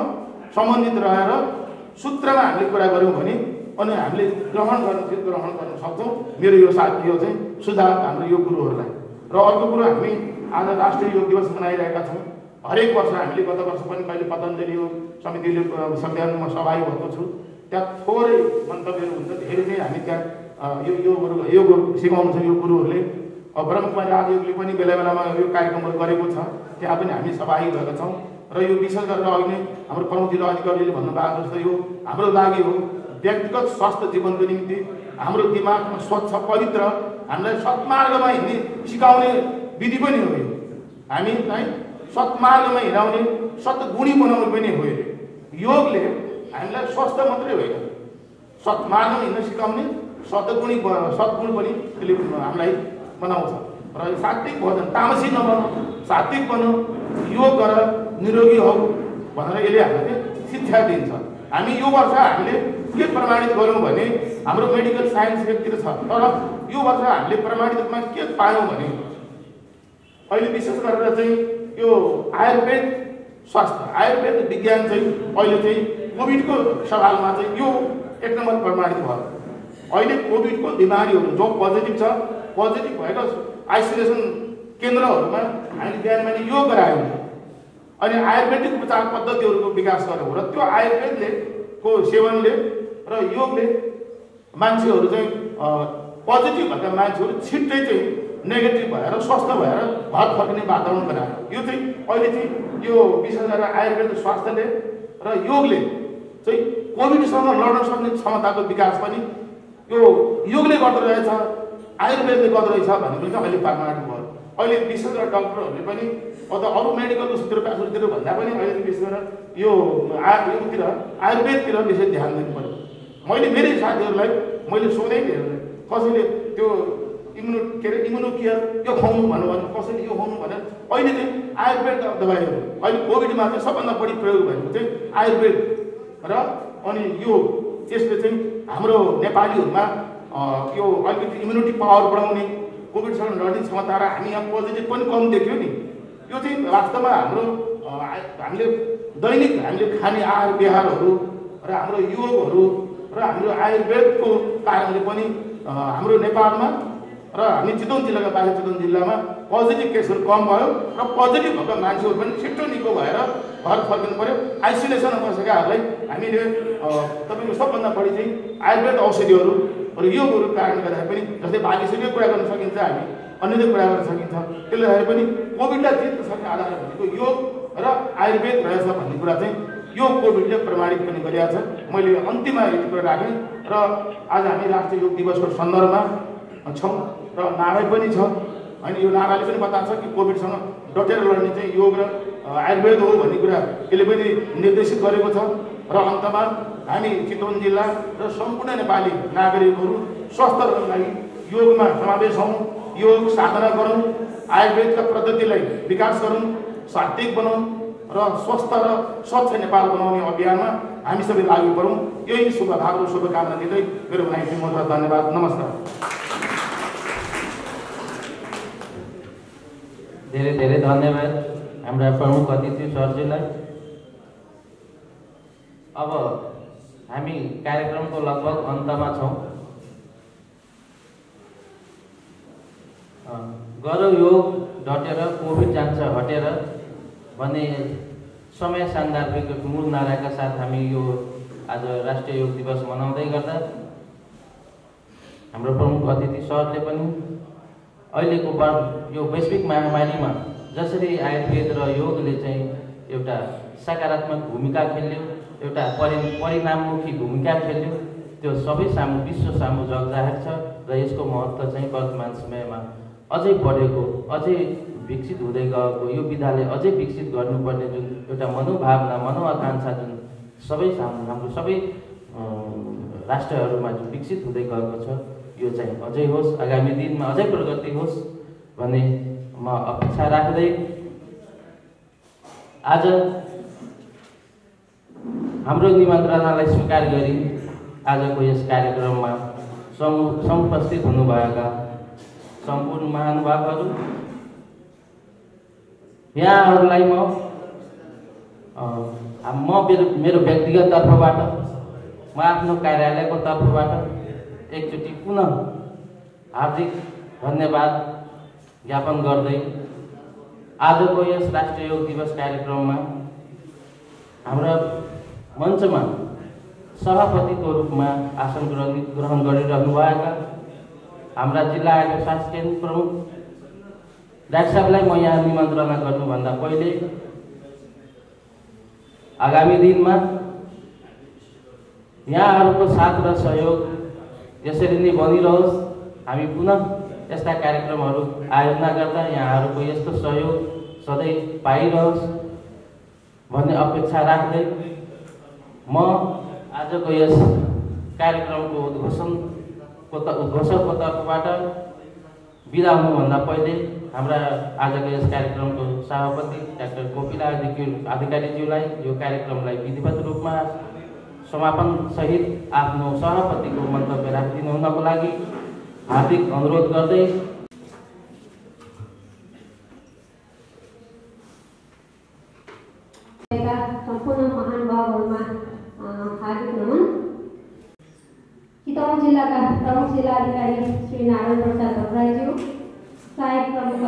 सम्बन्धित रहेर सूत्रमा हामीले कुरा गऱ्यौँ भने अनि हामीले ग्रहण गर्न सक्छौँ। मेरो यो साथी हो चाहिँ सुझाव हाम्रो यो गुरुहरूलाई। र अर्को कुरो हामी आज राष्ट्रिय योग दिवस मनाइरहेका छौँ। हरेक वर्ष हामीले गत वर्ष पनि मैले पतञ्जलि योग समितिले संविधानमा सहभागी भएको छु। त्यहाँ थोरै मन्तव्यहरू हुन्छ, धेरै चाहिँ हामी त्यहाँ योग सिकाउनु छ यो गुरुहरूले। ब्रह्मकुमारी आदियोगले पनि बेला बेलामा यो कार्यक्रमहरू गरेको छ, त्यहाँ पनि हामी सहभागी भएका छौँ। र यो विशेष गरेर अघि नै हाम्रो प्रमुख जिल्ला अधिकारीले भन्नुभएको जस्तो यो हाम्रो लागि हो व्यक्तिगत स्वास्थ्य जीवनको निम्ति हाम्रो दिमागमा स्वच्छ पवित्र हामीलाई सत्मार्गमा हिँड्ने सिकाउने विधि पनि हो। यो हामीलाई सत्मार्गमा हिँडाउने सद्गुणी बनाउने पनि हो। योगले हामीलाई स्वस्थ मात्रै होइन सत्मार्गमा हिँड्न सिकाउने सद्गुण पनि त्यसले हामीलाई बनाउँछ र सात्विक भोजन तामसी नबन, सात्विक बन, योग गर, निरोगी हौ भनेर यसले हामीले शिक्षा दिन्छ। हामी यो वर्ष हामीले के प्रमाणित गऱ्यौँ भने हाम्रो मेडिकल साइन्स व्यक्तिर छ, तर यो वर्ष हामीले प्रमाणित रूपमा के पायौँ भने अहिले विशेष गरेर चाहिँ यो आयुर्वेद स्वास्थ्य आयुर्वेद विज्ञान चाहिँ अहिले चाहिँ कोभिडको सवालमा चाहिँ यो एक नम्बर प्रमाणित भयो। अहिले कोभिडको बिमारीहरू जो पोजिटिभ छ, पोजिटिभ भएको आइसोलेसन केन्द्रहरूमा हामीले बिहान बिहान योग गरायौँ अनि आयुर्वेदिक उपचार पद्धतिहरूको विकास गऱ्यौँ र त्यो आयुर्वेदले को सेवनले र योगले मान्छेहरू चाहिँ पोजिटिभ भएका मान्छेहरू छिट्टै चाहिँ नेगेटिभ भएर स्वस्थ भएर घर फर्किने वातावरण बनायो। यो चाहिँ अहिले चाहिँ यो विशेष गरेर आयुर्वेद स्वास्थ्यले र योगले चाहिँ कोभिडसँग लड्न सक्ने क्षमताको विकास पनि यो योगले गर्दो रहेछ, आयुर्वेदले गर्दो रहेछ भन्ने पनि अहिले प्रमाणित भयो। अहिले विशेष गरेर डक्टरहरूले पनि अथवा अरू मेडिकल सूत्रतिर भन्दा पनि अहिले विशेष गरेर यो योतिर आयुर्वेदतिर विशेष ध्यान दिनु पर्यो। मैले मेरै साथीहरूलाई मैले सोधेँ कसैले त्यो इम्युनो केयर यो खुवाउनु भन्नुभयो, कसैले यो खुवाउनु भनेर अहिले चाहिँ आयुर्वेद दबाईहरू अहिले कोभिडमा चाहिँ सबभन्दा बढी प्रयोग भएको चाहिँ आयुर्वेद र अनि यो त्यसले चाहिँ हाम्रो नेपालीहरूमा यो अलिकति इम्युनिटी पावर बढाउने, कोभिडसँग लड्ने क्षमता र हामी यहाँ पोजिटिभ पनि कम देख्यो नि। यो चाहिँ वास्तवमा हाम्रो हामीले दैनिक हामीले खाने आहार विहारहरू र हाम्रो योगहरू र हाम्रो आयुर्वेदको कारणले पनि हाम्रो नेपालमा र हामी चितवन जिल्लाका बाहिर चितवन जिल्लामा पोजिटिभ केसहरू कम भयो र पोजिटिभ भएका मान्छेहरू पनि छिट्टो निको भएर घर फर्किनु पर्यो। आइसोलेसनमा बसेकाहरूलाई हामीले तपाईँको सबभन्दा बढी चाहिँ आयुर्वेद औषधिहरू र योगहरू कारणले गर्दाखेरि पनि जस्तै बालीसँगै कुरा गर्न सकिन्छ, हामी अन्य कुरा गर्न सकिन्छ। त्यसले गर्दाखेरि पनि कोभिडलाई जित्न सक्ने आधार भनेको योग र आयुर्वेद रहेछ भन्ने कुरा चाहिँ यो कोभिडले प्रमाणित पनि गरिरहेको छ। मैले अन्तिममा यति कुरा राखेँ र आज हामी राष्ट्रिय योग दिवसको सन्दर्भमा छौँ र नारा पनि छ अनि यो नाराले पनि बताएको छ कि कोभिडसँग डटेर लड्ने चाहिँ योग र आयुर्वेद हो भन्ने कुरा यसले पनि निर्देशित गरेको छ। र अन्तमा हामी चितवन जिल्ला र सम्पूर्ण नेपाली नागरिकहरू स्वस्थ रहनको लागि योगमा समावेश हौँ, योग साधना गरौँ, आयुर्वेदका पद्धतिलाई विकास गरौँ, सात्विक बनाउँ र स्वस्थ र स्वच्छ नेपाल बनाउने अभियानमा हामी सबै लागू परौँ। यही शुभभाव र शुभकामना दिँदै मेरो भाइ बहुत धन्यवाद। नमस्कार। धेरै धेरै धन्यवाद हाम्रा प्रमुख अतिथि सरजीलाई। अब हामी कार्यक्रमको लगभग अन्तमा छौँ। गरौँ योग डटेर कोभिड जान्छ हटेर भन्ने समय सान्दर्भिक मूल नाराका साथ हामी यो आज राष्ट्रिय योग दिवस मनाउँदै गर्दा हाम्रो प्रमुख अतिथि सरले पनि अहिलेको यो वैश्विक महामारीमा जसरी आयुर्वेद र योगले चाहिँ एउटा सकारात्मक भूमिका खेल्यो, एउटा परिणाममुखी भूमिका खेल्यो, त्यो सबै सामु विश्व सामु जगजाहेर छ र यसको महत्त्व चाहिँ वर्तमान समयमा अझै बढेको, अझै विकसित हुँदै गएको, यो विधाले अझै विकसित गर्नुपर्ने जुन एउटा मनोभावना मनोआकाङ्क्षा जुन सबै सामु हाम्रो सबै राष्ट्रहरूमा जुन विकसित हुँदै गएको छ यो चाहिँ अझै होस्, आगामी दिनमा अझै प्रगति होस् भन्ने म अपेक्षा राख्दै आज हाम्रो निमन्त्रणालाई स्वीकार गरी आजको यस कार्यक्रममा समुपस्थित हुनुभएका सम्पूर्ण महानुभावहरू, यहाँहरूलाई मेरो व्यक्तिगत तर्फबाट म आफ्नो कार्यालयको तर्फबाट एकचोटि पुनः हार्दिक धन्यवाद ज्ञापन गर्दै आजको यस राष्ट्रिय योग दिवस कार्यक्रममा हाम्रा मञ्चमा सभापतिको रूपमा आसन ग्रहण गरिरहनुभएका हाम्रा जिल्ला आयोग स्वास्थ्य केन्द्र प्रमुख डाक्टर साहबलाई म यहाँ निमन्त्रणा गर्नुभन्दा पहिले आगामी दिनमा यहाँहरूको साथ र सहयोग यसरी नै बनिरहोस्, हामी पुनः यस्ता कार्यक्रमहरू आयोजना गर्दा यहाँहरूको यस्तो सहयोग सधैँ पाइरहोस् भन्ने अपेक्षा राख्दै म आजको यस कार्यक्रमको उद्घोषकको तर्फबाट बिदा हुनुभन्दा पहिले हाम्रा आजको यस कार्यक्रमको सभापति डाक्टर कोपिला अधिकारीज्यूलाई यो कार्यक्रमलाई विधिवत रूपमा समापन सहित आफ्नो सभापतिको मन्तव्य राखिदिनु हुनको लागि हार्दिक अनुरोध गर्दै सम्पूर्ण महानुभावहरूमा हार्दिक नमन। चितवन जिल्लाका प्रमुख जिल्लाधिकारी श्री नारायण प्रसाद भट्टराईज्यू, सहायक प्रमुख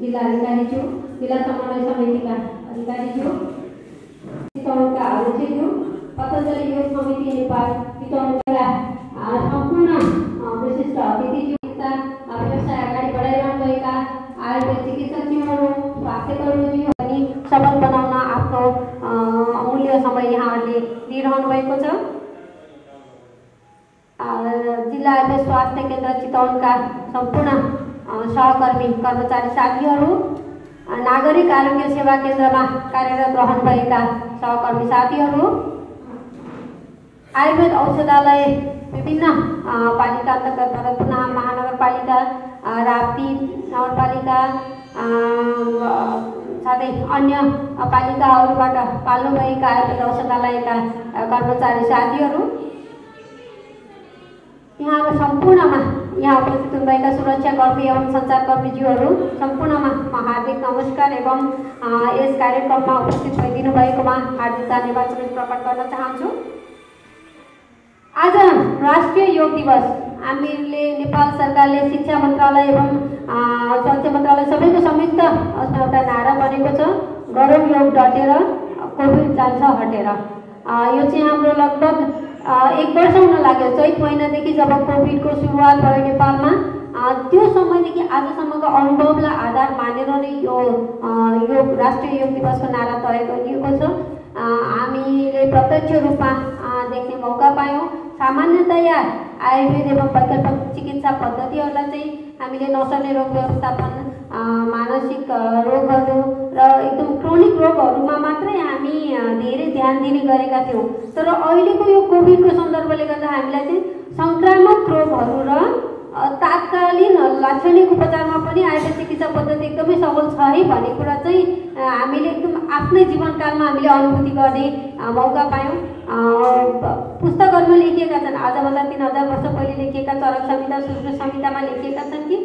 जिल्लाधिकारीज्यू, जिल्ला समन्वय समितिका अधिकारीज्यू, चितवनका अध्यक्षज्यू, पतञ्जलि योग समिति नेपाल चितवनका सम्पूर्ण विशिष्ट अतिथिज्यू, व्यवसाय अगाडि बढाइरहनुभएका आयुर्वेद चिकित्सकज्यूहरू, स्वास्थ्य कर्मीज्यू पनि शपथ बनाउन आफ्नो अमूल्य समय यहाँहरूले दिइरहनु भएको छ। जिल्ला स्वास्थ्य केन्द्र चितवनका सम्पूर्ण सहकर्मी कर्मचारी साथीहरू, नागरिक आरोग्य सेवा केन्द्रमा कार्यरत रहनुभएका सहकर्मी साथीहरू, आयुर्वेद औषधालय विभिन्न पालिका अन्तर्गत भरतपुर महानगरपालिका, राप्ती नगरपालिका साथै अन्य पालिकाहरूबाट पाल्नुभएका आयुर्वेद औषधालयका कर्मचारी साथीहरू, यहाँ सम्पूर्णमा यहाँ उपस्थित हुनुभएका सुरक्षाकर्मी एवं सञ्चारकर्मीज्यूहरू सम्पूर्णमा म हार्दिक नमस्कार एवं यस कार्यक्रममा उपस्थित भइदिनु भएकोमा हार्दिक धन्यवाद प्रकट गर्न चाहन्छु। आज राष्ट्रिय योग दिवस हामीले नेपाल सरकारले शिक्षा मन्त्रालय एवं स्वास्थ्य मन्त्रालय सबैको संयुक्त एउटा नारा बनेको छ, गरौँ योग डटेर कोभिड जान्छ हटेर। यो चाहिँ हाम्रो लगभग 1 वर्ष हुन लाग्यो। चैत महिनादेखि जब कोभिडको सुरुवात भयो नेपालमा, त्यो समयदेखि आजसम्मको अनुभवलाई आधार मानेर नै यो राष्ट्रिय योग दिवसको नारा तय गरिएको छ। हामीले प्रत्यक्ष रूपमा देख्ने मौका पायौँ। सामान्यतया आयुर्वेद एवं वैकल्पिक चिकित्सा पद्धतिहरूलाई चाहिँ हामीले नसर्ने रोग व्यवस्थापन, मानसिक रोगहरू र एकदम क्रोनिक रोगहरूमा मात्रै हामी धेरै ध्यान दिने गरेका थियौँ। तर अहिलेको यो कोभिडको सन्दर्भले गर्दा हामीलाई चाहिँ सङ्क्रामक रोगहरू र तात्कालीन लाक्षणिक उपचारमा पनि आयुर्वेद चिकित्सा पद्धति एकदमै सबल छ है भन्ने कुरा चाहिँ हामीले एकदम आफ्नै जीवनकालमा हामीले अनुभूति गर्ने मौका पायौँ। पुस्तकहरूमा लेखिएका छन्, आजभन्दा 3000 वर्ष पहिले लेखिएका चरक संहिता, सूत्र संहितामा लेखिएका छन् कि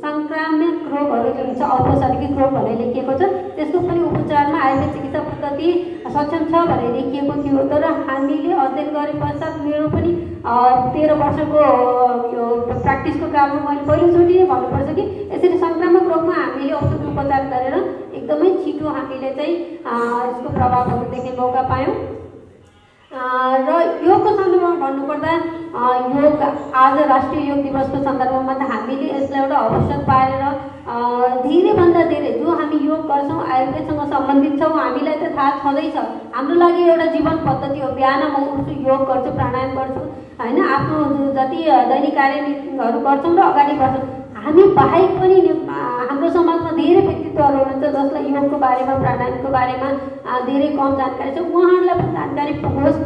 सङ्क्रामक रोगहरू जुन छ अपसर्गिक रोग भनेर लेखिएको छ, त्यसको पनि उपचारमा आयुर्वेद चिकित्सा पद्धति सक्षम छ भनेर लेखिएको थियो। तर हामीले अध्ययन गरे पश्चात मेरो पनि 13 वर्षको यो प्र्याक्टिसको कारणमा मैले पहिलोचोटि नै भन्नुपर्छ कि यसरी सङ्क्रामक रोगमा हामीले औषध उपचार गरेर एकदमै छिटो हामीले चाहिँ यसको प्रभावहरू देख्ने मौका पायौँ। र योगको सन्दर्भमा भन्नुपर्दा योग आज राष्ट्रिय योग दिवसको सन्दर्भमा त हामीले यसलाई एउटा अवसर पाएर धेरैभन्दा धेरै जो हामी योग गर्छौँ, आयुर्वेदसँग सम्बन्धित छौँ, हामीलाई त थाहा छँदैछ हाम्रो लागि एउटा जीवन पद्धति हो। बिहान म उठ्छु, योग गर्छु, प्राणायाम गर्छु होइन, आफ्नो जति दैनिक कार्यहरू गर्छौँ र अगाडि बढ्छौँ। हामी बाहेक पनि हाम्रो समाजमा धेरै व्यक्तित्वहरू हुनुहुन्छ जसलाई योगको बारेमा, प्राणायामको बारेमा धेरै कम जानकारी छ। उहाँहरूलाई पनि जानकारी पुगोस्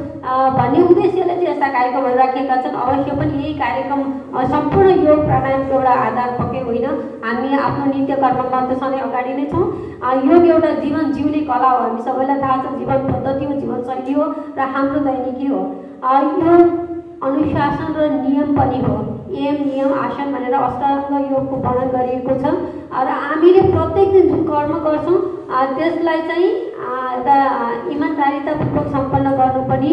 भन्ने उद्देश्यले चाहिँ यस्ता कार्यक्रमहरू राखिएका छन्। अवश्य पनि यही कार्यक्रम सम्पूर्ण योग प्राणायामको एउटा आधार पक्कै होइन। हामी आफ्नो नित्य कर्ममा त सधैँ अगाडि नै छौँ। योग एउटा जीवन जिउने कला हो, हामी सबैलाई थाहा छ, जीवन पद्धति हो, जीवनशैली हो र हाम्रो दैनिकी हो। यो अनुशासन र नियम पनि हो। यम नियम आसन भनेर अष्टाङ्ग योगको वर्णन गरिएको छ र हामीले प्रत्येक दिन जुन कर्म गर्छौँ त्यसलाई चाहिँ एउटा इमान्दारितापूर्वक सम्पन्न गर्नु पनि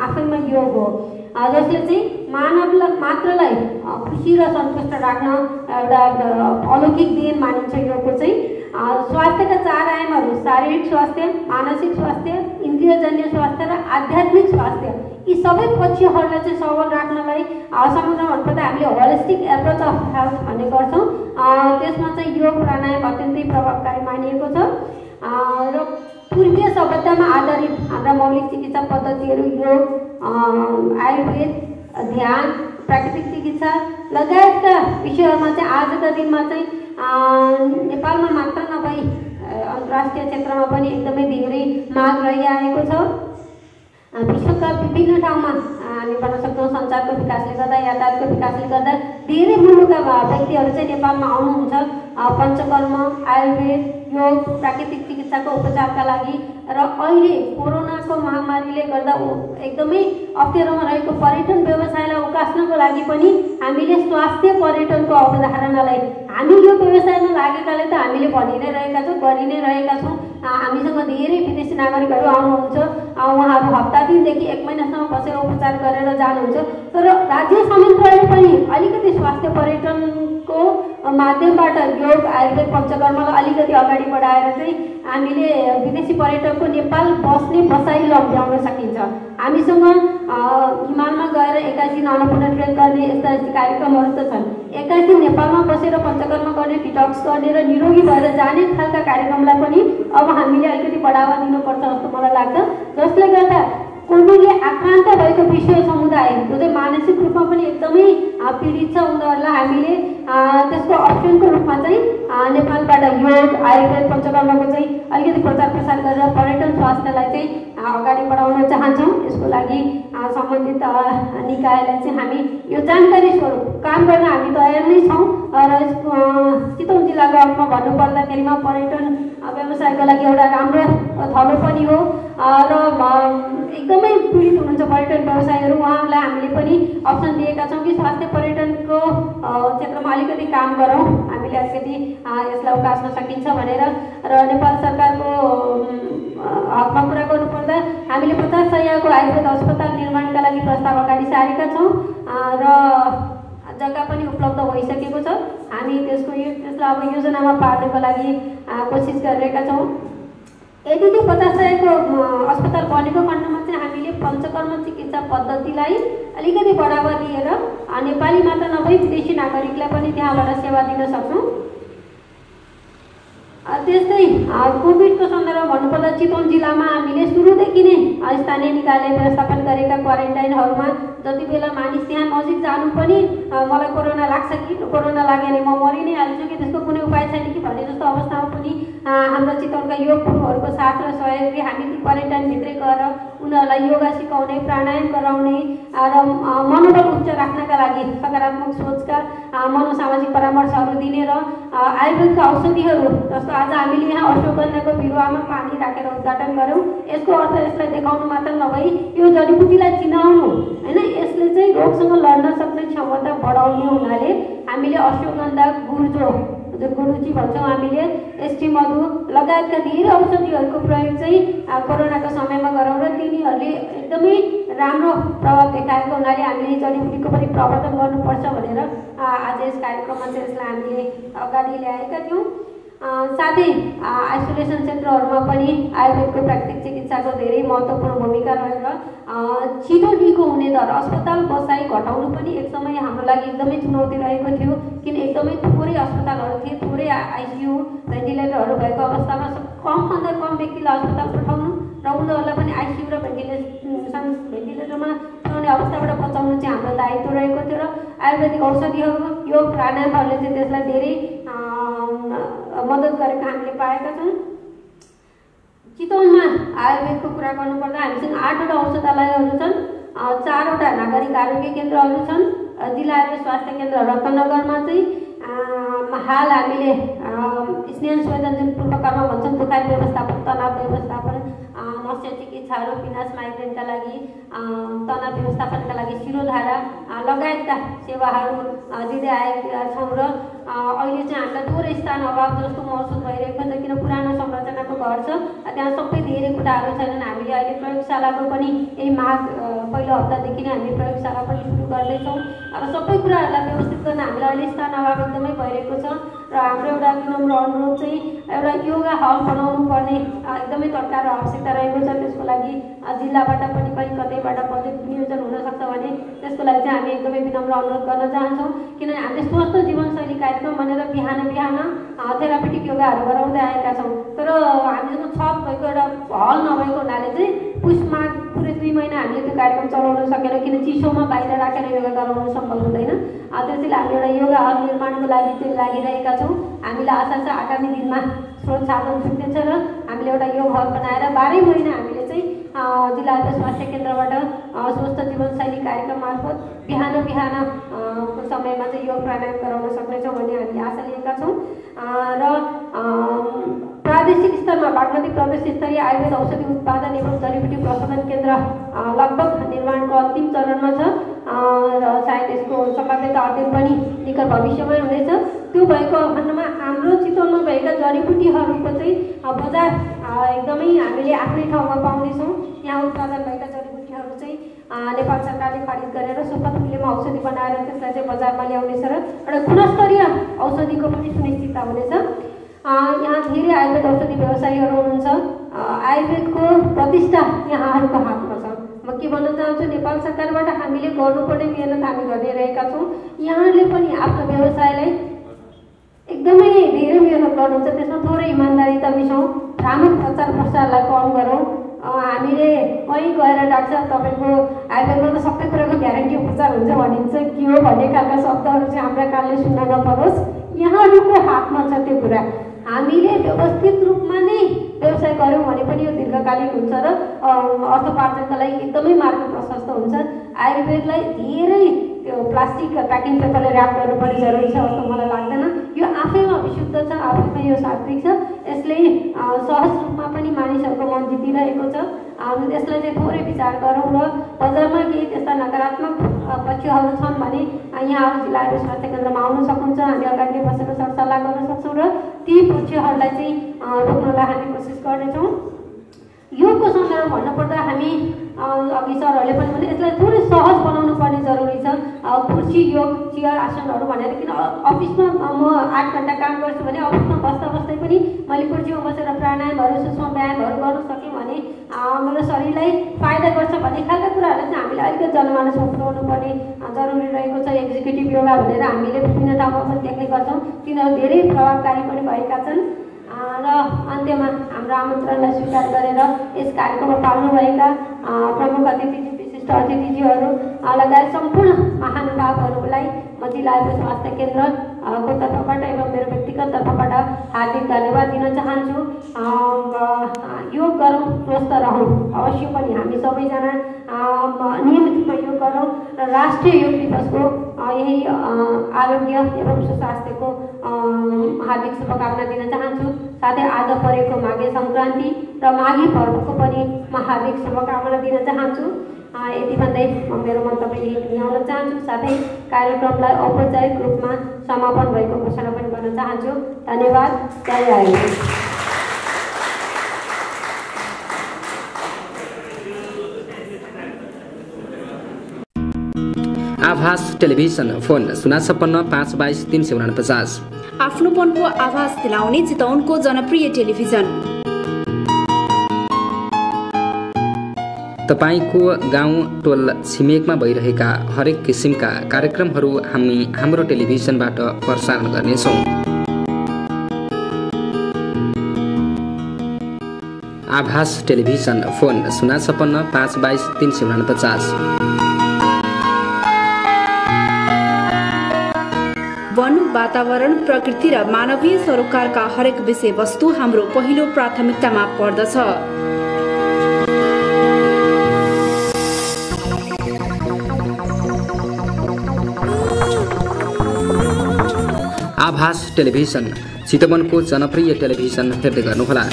आफैमा योग हो, जसले चाहिँ मात्रलाई खुसी र सन्तुष्ट राख्न एउटा अलौकिक देन मानिन्छ। योगको चाहिँ स्वास्थ्यका 4 आयामहरू शारीरिक स्वास्थ्य, मानसिक स्वास्थ्य, इन्द्रियजन्य स्वास्थ्य र आध्यात्मिक स्वास्थ्य, यी सबै पक्षहरूलाई चाहिँ सबल राख्नलाई सम्बन्धमा भन्नुपर्दा हामीले होलिस्टिक एप्रोच अफ हेल्थ भन्ने गर्छौँ। त्यसमा चाहिँ योग प्राणायाम अत्यन्तै प्रभावकारी मानिएको छ र पूर्वीय सभ्यतामा आधारित हाम्रा मौलिक चिकित्सा पद्धतिहरू योग, आयुर्वेद, ध्यान, प्राकृतिक चिकित्सा लगायतका विषयहरूमा चाहिँ आजका दिनमा चाहिँ नेपालमा मात्र नभई अन्तर्राष्ट्रिय क्षेत्रमा पनि एकदमै धेरै माग रहिआएको छ। विश्वका विभिन्न ठाउँमा हामी भन्न सक्छौँ छौँ। सञ्चारको विकासले गर्दा, यातायातको विकासले गर्दा धेरै मुलुकका व्यक्तिहरू चाहिँ नेपालमा आउनुहुन्छ पञ्चकर्म, आयुर्वेद, योग, प्राकृतिक चिकित्साको उपचारका लागि। र अहिले कोरोनाको महामारीले गर्दा एकदमै अप्ठ्यारोमा रहेको पर्यटन व्यवसायलाई उकास्नको लागि पनि हामीले स्वास्थ्य पर्यटनको अवधारणालाई हामी यो व्यवसायमा लागेकाले त हामीले भनि नै रहेका छौँ, गरि नै रहेका छौँ। हामीसँग धेरै विदेशी नागरिकहरू आउनुहुन्छ, उहाँहरू हप्ता दिनदेखि 1 महिनासम्म बसेर उपचार गरेर जानुहुन्छ। तर राज्य समितिले पनि अलिकति स्वास्थ्य पर्यटनको माध्यमबाट योग, आयुर्वेद, पञ्चकर्मलाई अलिकति अगाडि बढाएर चाहिँ हामीले विदेशी पर्यटकको नेपाल बस्ने बसाइ लम्ब्याउन सकिन्छ। हामीसँग हिमालमा गएर 21 दिन अन्नपूर्ण ट्रेक गर्ने यस्ता कार्यक्रमहरू त छन्। 21 दिन नेपालमा बसेर पञ्चकर्म गर्ने, डिटक्स गर्ने र निरोगी भएर जाने खालका कार्यक्रमलाई पनि अब हामीले अलिकति बढावा दिनुपर्छ जस्तो मलाई लाग्छ। जसले गर्दा कोभिडले आक्रान्त भएको विश्व समुदाय जो चाहिँ मानसिक रूपमा पनि एकदमै पीडित छ, उनीहरूलाई हामीले त्यसको अप्सनको रूपमा चाहिँ नेपालबाट योग, आयुर्वेद, पञ्चकर्मको चाहिँ अलिकति प्रचार प्रसार गरेर पर्यटन स्वास्थ्यलाई चाहिँ अगाडि बढाउन चाहन्छौँ। यसको लागि सम्बन्धित निकायलाई चाहिँ हामी यो जानकारी स्वरूप काम गर्न हामी तयार नै छौँ। र चितवन जिल्लाको अर्थमा भन्नुपर्दाखेरिमा पर्यटन व्यवसायको लागि एउटा राम्रो थलो पनि हो र एकदमै पीडित हुनुहुन्छ पर्यटन व्यवसायीहरू। उहाँहरूलाई हामीले पनि अप्सन दिएका छौँ कि स्वास्थ्य पर्यटनको क्षेत्रमा अलिकति काम गरौँ, हामीले अलिकति यसलाई उकास्न सकिन्छ भनेर। र नेपाल सरकारको हकमा कुरा गर्नुपर्दा हामीले 50 शय्याको आयुर्वेद अस्पताल निर्माणका लागि प्रस्ताव अगाडि सारेका छौँ र जग्गा पनि उपलब्ध भइसकेको छ। हामी त्यसलाई अब योजनामा पार्नको लागि कोसिस गरिरहेका छौँ। यदि त्यो 50 शय्याको अस्पताल बनेको खण्डमा चाहिँ हामीले पञ्चकर्म चिकित्सा पद्धतिलाई अलिकति बढावा दिएर नेपाली मात्र नभई विदेशी नागरिकलाई पनि त्यहाँबाट सेवा दिन सक्छौँ। त्यस्तै कोभिडको सन्दर्भमा भन्नुपर्दा चितवन जिल्लामा हामीले सुरुदेखि नै स्थानीय निकायले व्यवस्थापन गरेका क्वारेन्टाइनहरूमा जति बेला मानिस त्यहाँ नजिक जानु पनि मलाई कोरोना लाग्छ कि कोरोना लाग्यो भने म मरि नै हाल्छु कि त्यसको कुनै उपाय छैन कि भन्ने जस्तो अवस्थामा पनि हाम्रो चितवनका योग गुरुहरूको साथ र सहयोगले हामी ती क्वारेन्टाइनभित्रै गएर उनीहरूलाई योगा सिकाउने, प्राणायाम गराउने र मनोबल उच्च राख्नका लागि सकारात्मक सोचका मनोसामाजिक परामर्शहरू दिने र आयुर्वेदका औषधिहरू जस्तो आज हामीले यहाँ अश्वगन्धाको बिरुवामा पानी राखेर उद्घाटन गऱ्यौँ। यसको अर्थ यसलाई देखाउनु मात्र नभई यो जडीबुटीलाई चिनाउनु होइन, यसले चाहिँ रोगसँग लड्न सक्ने क्षमता बढाउने हुनाले हामीले अश्वगन्धा, गुर्जो जो गुरुची भन्छौँ हामीले, एसटी मधु लगायतका धेरै औषधिहरूको प्रयोग चाहिँ कोरोनाको समयमा गरौँ र तिनीहरूले एकदमै राम्रो प्रभाव देखाएको हुनाले हामीले जडीबुटीको पनि प्रवर्धन गर्नुपर्छ भनेर आज यस कार्यक्रममा चाहिँ यसलाई हामीले अगाडि ल्याएका थियौँ। साथै आइसोलेसन सेन्टरहरूमा पनि आयुर्वेदको प्राकृतिक चिकित्साको धेरै महत्त्वपूर्ण भूमिका रहेर छिटो निको हुने दर, अस्पताल बसाइ घटाउनु पनि एक समय हाम्रो लागि एकदमै चुनौती रहेको थियो। किन एकदमै थोरै अस्पतालहरू थिए, थोरै आइसियु भेन्टिलेटरहरू भएको अवस्थामा कमभन्दा कम व्यक्तिलाई अस्पताल पठाउनु र उनीहरूलाई पनि आइसियु र भेन्टिलेटरमा पुर्याउने अवस्थाबाट बचाउनु चाहिँ हाम्रो दायित्व रहेको थियो। र आयुर्वेदिक औषधिहरू, योग, प्राणायामहरूले चाहिँ त्यसलाई धेरै मद्दत गरेको हामीले पाएका छौँ। चितवनमा आयुर्वेदको कुरा गर्नुपर्दा हामीसँग 8वटा औषधालयहरू छन्, 4वटा नागरिक आरोग्य केन्द्रहरू छन्, जिल्ला आयुर्वेद स्वास्थ्य केन्द्र रत्नगरमा चाहिँ हाल हामीले स्नेह स्वेदन जुन पूर्वकर्म भन्छौँ, दुखाइ व्यवस्थापन, तनाव व्यवस्थापन, मत्स्य चिकित्साहरू, पिनास माइग्रेनका लागि, तनाव व्यवस्थापनका लागि शिरोधारा लगायतका सेवाहरू दिँदै आएका छौँ। र अहिले चाहिँ हामीलाई थोरै स्थान अभाव जस्तो महसुस भइरहेको छ, किन पुरानो संरचनाको घर छ, त्यहाँ सबै धेरै कुराहरू छैनन्। हामीले अहिले प्रयोगशालाको पनि यही माघ पहिलो हप्तादेखि नै हामी प्रयोगशाला पनि सुरु गर्दैछौँ र सबै कुराहरूलाई व्यवस्थित गर्न हामीलाई अहिले स्थान अभाव एकदमै भइरहेको छ। र हाम्रो एउटा विनम्र अनुरोध चाहिँ एउटा योगा हल बनाउनु पर्ने एकदमै तत्काल आवश्यकता रहेको छ। त्यसको लागि जिल्लाबाट पनि कहीँ कतैबाट बजेट विनियोजन हुनसक्छ भने त्यसको लागि चाहिँ हामी एकदमै विनम्र अनुरोध गर्न चाहन्छौँ। किनभने हामीले स्वस्थ जीवनशैली कार्यक्रम भनेर बिहान बिहान थेरापेटिक योगाहरू गराउँदै आएका छौँ, तर हामीसँग छत भएको एउटा हल नभएको हुनाले चाहिँ पुसमा पुरै 2 महिना हामीले त्यो कार्यक्रम चलाउन सकेर, किन चिसोमा बाहिर राखेर योगा गराउनु सम्भव हुँदैन। त्यसैले हामी एउटा योगा हल निर्माणको लागि चाहिँ लागिरहेका छौँ। हामीलाई आशा छ आगामी दिनमा स्रोत साधन छुट्नेछ र हामीले एउटा योग हल बनाएर 12 महिना हामीले चाहिँ जिल्ला स्वास्थ्य केन्द्रबाट स्वस्थ जीवनशैली कार्यक्रम मार्फत बिहान को समयमा चाहिँ योग प्राणायाम गराउन सक्नेछौँ भन्ने हामीले आशा लिएका छौँ र प्रादेशिक स्तरमा बागमती प्रदेश स्तरीय आयुर्वेद औषधि उत्पादन एवं जडीबुटी प्रशोधन केन्द्र लगभग निर्माणको अन्तिम चरणमा छ र सायद यसको सम्भाव्यता अध्ययन पनि निकट भविष्यमै हुनेछ। त्यो भएको खण्डमा हाम्रो चितवनमा भएका जडीबुटीहरूको चाहिँ बजार एकदमै हामीले आफ्नै ठाउँमा पाउँदैछौँ। यहाँ उत्पादन भएका जडीबुटीहरू चाहिँ नेपाल सरकारले खरिद गरेर सुपथ मूल्यमा औषधि बनाएर त्यसलाई चाहिँ बजारमा ल्याउनेछ र एउटा गुणस्तरीय औषधिको पनि सुनिश्चितता हुनेछ। यहाँ धेरै आयुर्वेद औषधि व्यवसायीहरू हुनुहुन्छ। आयुर्वेदको प्रतिष्ठा यहाँहरूको हातमा छ। म के भन्न चाहन्छु, नेपाल सरकारबाट हामीले गर्नुपर्ने मेहनत हामी गरिरहेका छौँ। यहाँहरूले पनि आफ्नो व्यवसायलाई एकदमै धेरै मेहनत गर्नुहुन्छ, त्यसमा थोरै इमान्दारिता मिसाउँ, भ्रामक प्रचार प्रसारलाई कम गरौँ। हामीले कहीँ गएर डाक्टर तपाईँको आयुर्वेदमा त सबै कुराको ग्यारेन्टी उपचार हुन्छ भनिन्छ, के हो भन्ने खालका शब्दहरू चाहिँ हाम्रा कानले सुन्न नपरोस्। यहाँहरूको हातमा छ त्यो कुरा। हामीले व्यवस्थित रूपमा नै व्यवसाय गऱ्यौँ भने पनि यो दीर्घकालीन हुन्छ र अर्थोपार्जनका लागि एकदमै मार्ग प्रशस्त हुन्छ। आयुर्वेदलाई धेरै त्यो प्लास्टिक प्याकिङ पेपरले ऱ्याप गर्नुपर्ने जरुरी छ जस्तो मलाई लाग्दैन। यो आफैमा विशुद्ध छ, आफैमा यो सात्विक छ। यसले सहज रूपमा पनि मानिसहरूको मन जितिरहेको छ। यसलाई चाहिँ थोरै विचार गरौँ र बजारमा केही त्यस्ता नकारात्मक पक्षहरू छन् भने यहाँहरू जिल्ला स्वास्थ्य केन्द्रमा आउन सक्नुहुन्छ। हामी अगाडि बसेर सरसल्लाह गर्न सक्छौँ र ती पक्षहरूलाई चाहिँ रोक्नलाई हामी कोसिस गर्नेछौँ। योगको सन्दर्भमा भन्नुपर्दा हामी अघि सरहरूले पनि भने यसलाई थोरै सहज बनाउनु पर्ने जरुरी छ। कुर्सी योग, चियर आसनहरू भनेर किन अफिसमा म 8 घण्टा काम गर्छु भने अफिसमा बस्दा बस्दै पनि मैले कुर्सीमा बसेर प्राणायामहरू सूक्ष्म व्यायामहरू गर्न सक्यौँ भने मेरो शरीरलाई फाइदा गर्छ भन्ने खालका कुराहरूलाई चाहिँ हामीले अलिकति जनमानसमा पुर्याउनु पर्ने जरुरी रहेको छ। एक्जिक्युटिभ योगा भनेर हामीले विभिन्न ठाउँमा पनि देख्ने गर्छौँ, तिनीहरू धेरै प्रभावकारी पनि भएका छन्। र अन्त्यमा हाम्रो आमन्त्रणलाई स्वीकार गरेर यस कार्यक्रममा पाल्नुभएका प्रमुख अतिथि, विशिष्ट अतिथिज्यूहरू लगायत सम्पूर्ण महानुभावहरूलाई म जिल्ला स्वास्थ्य केन्द्रको तर्फबाट एवं मेरो व्यक्तिगत तर्फबाट हार्दिक धन्यवाद दिन चाहन्छु। योग गरौँ, स्वस्थ रहौँ। अवश्य पनि हामी सबैजना नियमित रूपमा योग गरौँ र राष्ट्रिय योग दिवसको यही आरोग्य एवं सुस्वास्थ्यको हार्दिक शुभकामना दिन चाहन्छु। साथै आज परेको माघे सङ्क्रान्ति र माघे पर्वको पनि म हार्दिक शुभकामना दिन चाहन्छु। यति भन्दै म मेरो मन्तव्य यही टुङ्ग्याउन चाहन्छु। साथै कार्यक्रमलाई औपचारिक रूपमा समापन भएको घोषणा पनि गर्न चाहन्छु। धन्यवाद। जय आयुर्वेद। आभास टेलिभिजन फोन 056 522 349। आफ्नोपनको आभास दिलाउने चितवनको जनप्रिय टेलिभिजन। तपाईको गाउँ टोल छिमेकमा भइरहेका हरेक किसिमका कार्यक्रमहरू हामी हाम्रो टेलिभिजनबाट प्रसारण गर्नेछौँ। आभास टेलिभिजन फोन 056 522 349। वन, वातावरण, प्रकृति र मानवीय सरोकारका हरेक विषयवस्तु हाम्रो पहिलो प्राथमिकतामा पर्दछ। आभास टेलिभिजन चितवनको जनप्रिय टेलिभिजन हेर्दै गर्नुहोला।